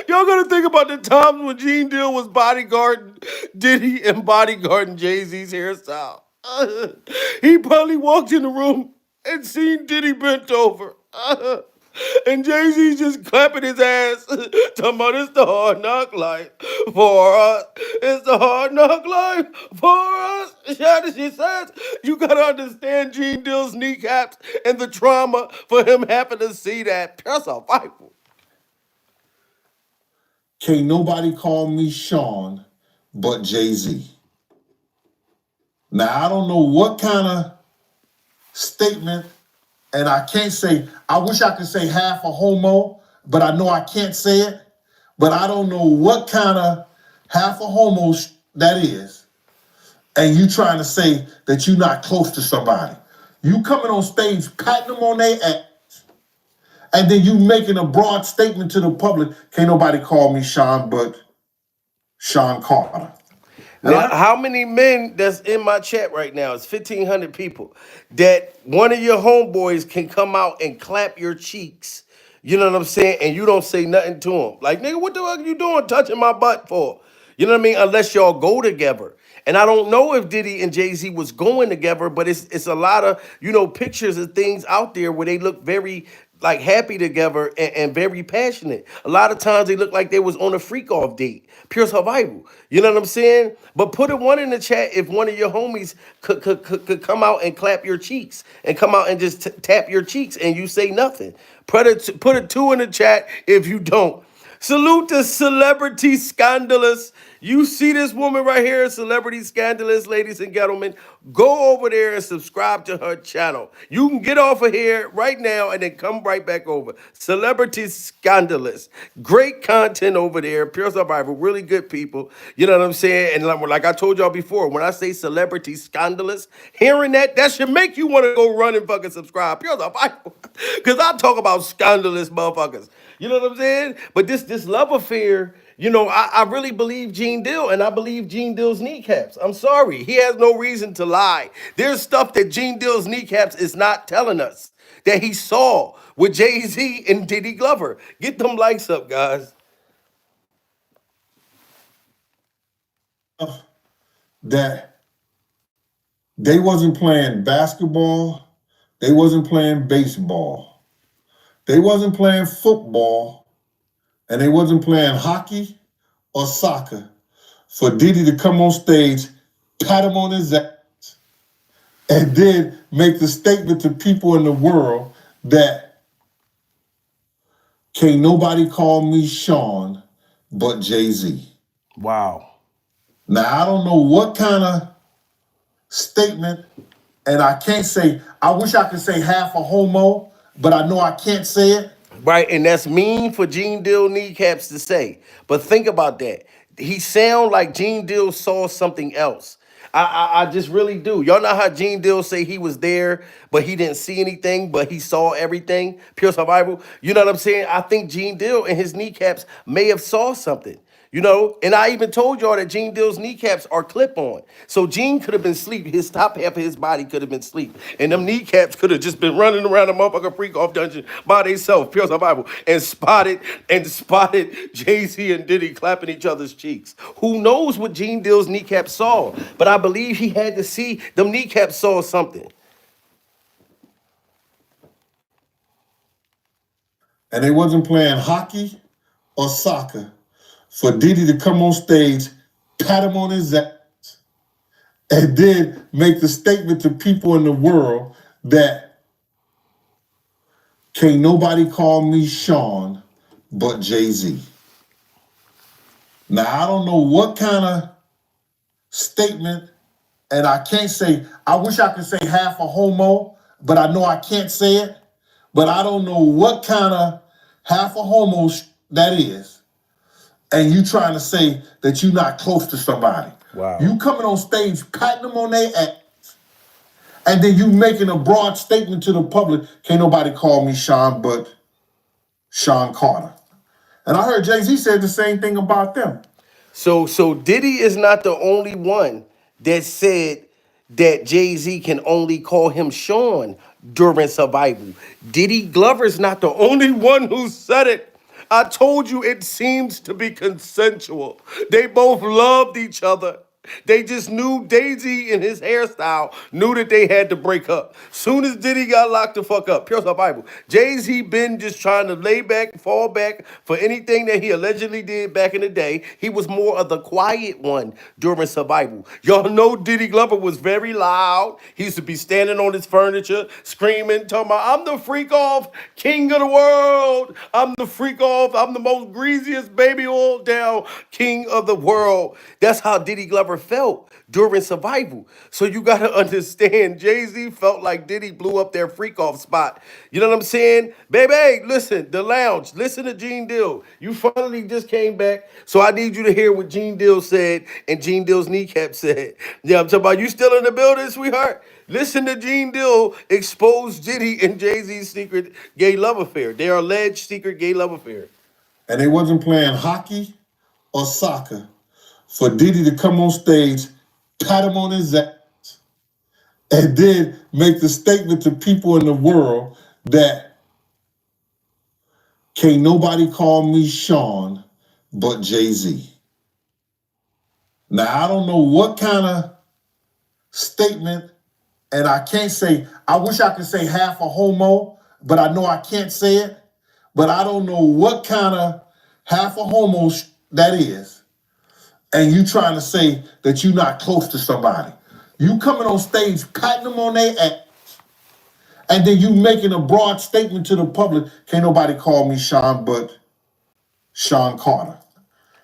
Y'all gotta think about the times when Gene Deal was bodyguarding Diddy and bodyguarding Jay-Z's hairstyle. He probably walked in the room and seen Diddy bent over. And Jay-Z just clapping his ass, talking about it's the hard knock life for us. It's the hard knock life for us. She says, you gotta understand Gene Deal's kneecaps and the trauma for him having to see that. That's a Bible. Can't nobody call me Sean but Jay-Z. Now, I don't know what kind of statement, and I can't say, I wish I could say half a homo, but I know I can't say it. But I don't know what kind of half a homo that is. And you trying to say that you're not close to somebody. You coming on stage, patting them on their ass, and then you making a broad statement to the public, can't nobody call me Sean but Sean Carter. Now, how many men that's in my chat right now? It's 1,500 people. That one of your homeboys can come out and clap your cheeks. You know what I'm saying? And you don't say nothing to him. Like, nigga, what the fuck you doing touching my butt for? You know what I mean? Unless y'all go together. And I don't know if Diddy and Jay-Z was going together, but it's a lot of, pictures and things out there where they look very like happy together and very passionate. A lot of times they look like they was on a freak off date. Pure survival. You know what I'm saying? But put a one in the chat if one of your homies could come out and clap your cheeks and come out and just tap your cheeks and you say nothing. Put a two in the chat if you don't. Salute to Celebrity Scandalous. You see this woman right here, Celebrity Scandalous, ladies and gentlemen. Go over there and subscribe to her channel. You can get off of here right now and then come right back over. Celebrity Scandalous. Great content over there. Pure Survival. Really good people. You know what I'm saying? And like I told y'all before, when I say Celebrity Scandalous, hearing that should make you want to go run and fucking subscribe. Pure Survival. Because I talk about scandalous motherfuckers. You know what I'm saying? But this love affair, I really believe Gene Deal, and I believe Gene Deal's kneecaps. I'm sorry. He has no reason to lie. There's stuff that Gene Deal's kneecaps is not telling us that he saw with Jay-Z and Diddy Glover. Get them likes up, guys. That they wasn't playing basketball, they wasn't playing baseball, they wasn't playing football, and they wasn't playing hockey or soccer for Diddy to come on stage, pat him on his ass, and then make the statement to people in the world that can't nobody call me Sean but Jay-Z. Wow. Now, I don't know what kind of statement, and I can't say, I wish I could say half a homo, but I know I can't say it. Right, and that's mean for Gene Deal kneecaps to say. But think about that. He sound like Gene Deal saw something else. I just really do. Y'all know how Gene Deal say he was there, but he didn't see anything, but he saw everything. Pure survival. You know what I'm saying? I think Gene Deal and his kneecaps may have saw something. And I even told y'all that Gene Deal's kneecaps are clip-on. So Gene could have been asleep. His top half of his body could have been asleep. And them kneecaps could have just been running around a motherfucking freak-off dungeon by themselves, pure survival, and spotted Jay-Z and Diddy clapping each other's cheeks. Who knows what Gene Deal's kneecaps saw? But I believe he had to see them kneecaps saw something. And they wasn't playing hockey or soccer for Diddy to come on stage, pat him on his ass, and then make the statement to people in the world that can't nobody call me Sean but Jay-Z. Now, I don't know what kind of statement, and I can't say, I wish I could say half a homo, but I know I can't say it. But I don't know what kind of half a homo that is. And you trying to say that you're not close to somebody. Wow. You coming on stage, patting them on their ass, and then you making a broad statement to the public, can't nobody call me Sean but Sean Carter. And I heard Jay-Z said the same thing about them. So Diddy is not the only one that said that Jay-Z can only call him Sean during survival. Diddy Glover's not the only one who said it. I told you it seems to be consensual. They both loved each other. They just knew Daisy and his hairstyle knew that they had to break up. Soon as Diddy got locked the fuck up, pure survival. Jay-Z been just trying to lay back, fall back for anything that he allegedly did back in the day. He was more of the quiet one during survival. Y'all know Diddy Glover was very loud. He used to be standing on his furniture, screaming, talking about, I'm the freak off king of the world. I'm the freak off. I'm the most greasiest baby oil down king of the world. That's how Diddy Glover felt during survival. So you got to understand, Jay-Z felt like Diddy blew up their freak off spot. You know what I'm saying? Baby, listen, the lounge, listen to Gene Deal. You finally just came back, so I need you to hear what Gene Deal said and Gene Deal's kneecap said. Yeah, I'm talking about you still in the building, sweetheart? Listen to Gene Deal expose Diddy and Jay-Z's secret gay love affair, their alleged secret gay love affair. And they wasn't playing hockey or soccer for Diddy to come on stage, pat him on his ass, and then make the statement to people in the world that can't nobody call me Sean but Jay-Z. Now, I don't know what kind of statement, and I can't say, I wish I could say half a homo, but I know I can't say it. But I don't know what kind of half a homo that is. And you trying to say that you're not close to somebody. You coming on stage, patting them on their ass, and then you making a broad statement to the public, can't nobody call me Sean but Sean Carter.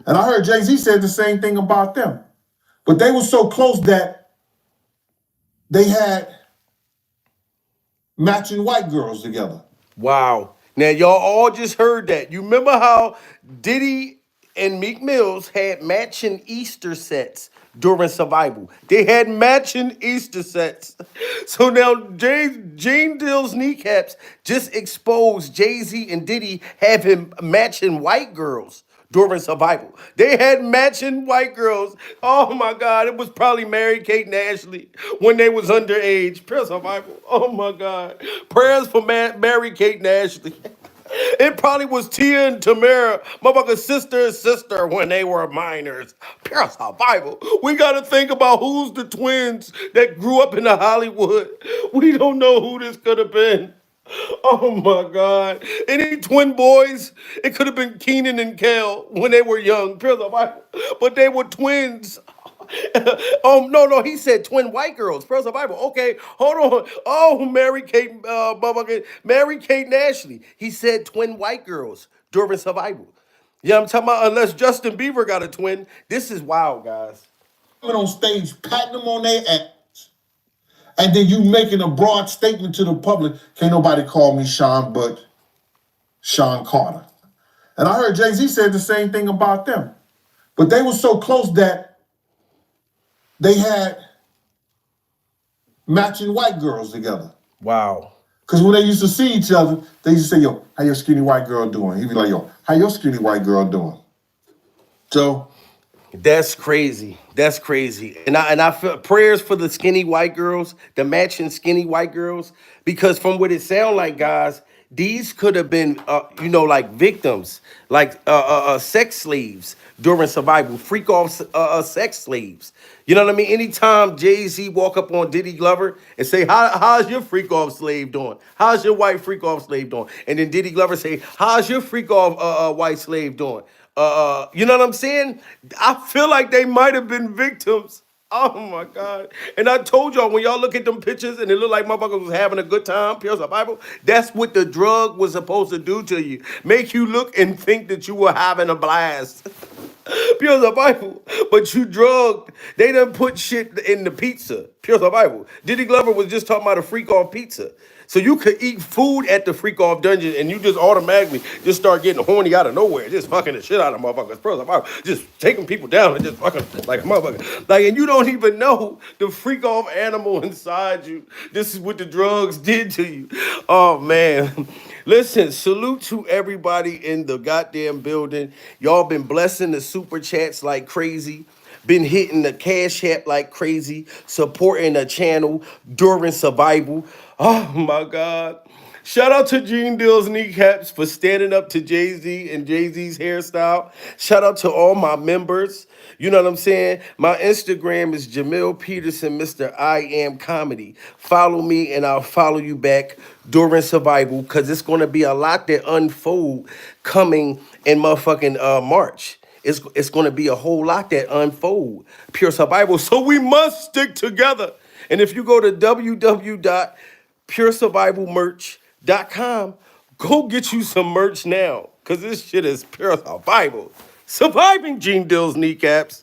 And I heard Jay-Z said the same thing about them. But they were so close that they had matching white girls together. Wow. Now, y'all all just heard that. You remember how Diddy and Meek Mills had matching Easter sets during survival. They had matching Easter sets. So now Gene Deal's kneecaps just exposed Jay-Z and Diddy having matching white girls during survival. They had matching white girls. Oh my God, it was probably Mary-Kate and Ashley when they was underage. Pure survival. Oh my God. Prayers for Mary-Kate and Ashley. It probably was Tia and Tamara, motherfucking sister and sister when they were minors. Pure survival. We got to think about who's the twins that grew up in the Hollywood. We don't know who this could have been. Oh my God. Any twin boys? It could have been Keenan and Kel when they were young. Pure survival. But they were twins. No, he said twin white girls. Pure survival. Okay, hold on. Oh, Mary-Kate, Mary-Kate and Ashley. He said twin white girls during survival. Yeah, I'm talking about unless Justin Bieber got a twin. This is wild, guys. Coming on stage, patting them on their ass, and then you making a broad statement to the public, can't nobody call me Sean but Sean Carter. And I heard Jay-Z said the same thing about them. But they were so close that they had matching white girls together. Wow. Because when they used to see each other, they used to say, yo, how your skinny white girl doing? He'd be like, yo, how your skinny white girl doing? So that's crazy. That's crazy. And I feel prayers for the skinny white girls, the matching skinny white girls, because from what it sound like, guys, these could have been, like victims, like sex slaves during survival, freak off sex slaves. You know what I mean? Anytime Jay-Z walk up on Diddy Glover and say, how's your freak off slave doing? How's your white freak off slave doing? And then Diddy Glover say, how's your freak off white slave doing? You know what I'm saying? I feel like they might have been victims. Oh my God. And I told y'all, when y'all look at them pictures and it look like motherfuckers was having a good time, pure survival, that's what the drug was supposed to do to you. Make you look and think that you were having a blast. Pure survival. But you drugged. They done put shit in the pizza. Pure survival. Diddy Glover was just talking about a freak off pizza. So you could eat food at the freak off dungeon and you just automatically just start getting horny out of nowhere. Just fucking the shit out of motherfuckers. Pure survival. Just taking people down and just fucking like a motherfucker. Like, and you don't even know the freak off animal inside you. This is what the drugs did to you. Oh, man. Listen, salute to everybody in the goddamn building. Y'all been blessing the super chats like crazy. Been hitting the cash app like crazy. Supporting the channel during survival. Oh my God. Shout out to Gene Dill's kneecaps for standing up to Jay-Z and Jay-Z's hairstyle. Shout out to all my members. You know what I'm saying? My Instagram is Jamil Peterson, Mr. I Am Comedy. Follow me and I'll follow you back during survival because it's going to be a lot that unfold coming in motherfucking March. It's going to be a whole lot that unfold. Pure survival. So we must stick together. And if you go to www.puresurvivalmerch.com, go get you some merch now. Because this shit is pure survival. Surviving Gene Dill's kneecaps.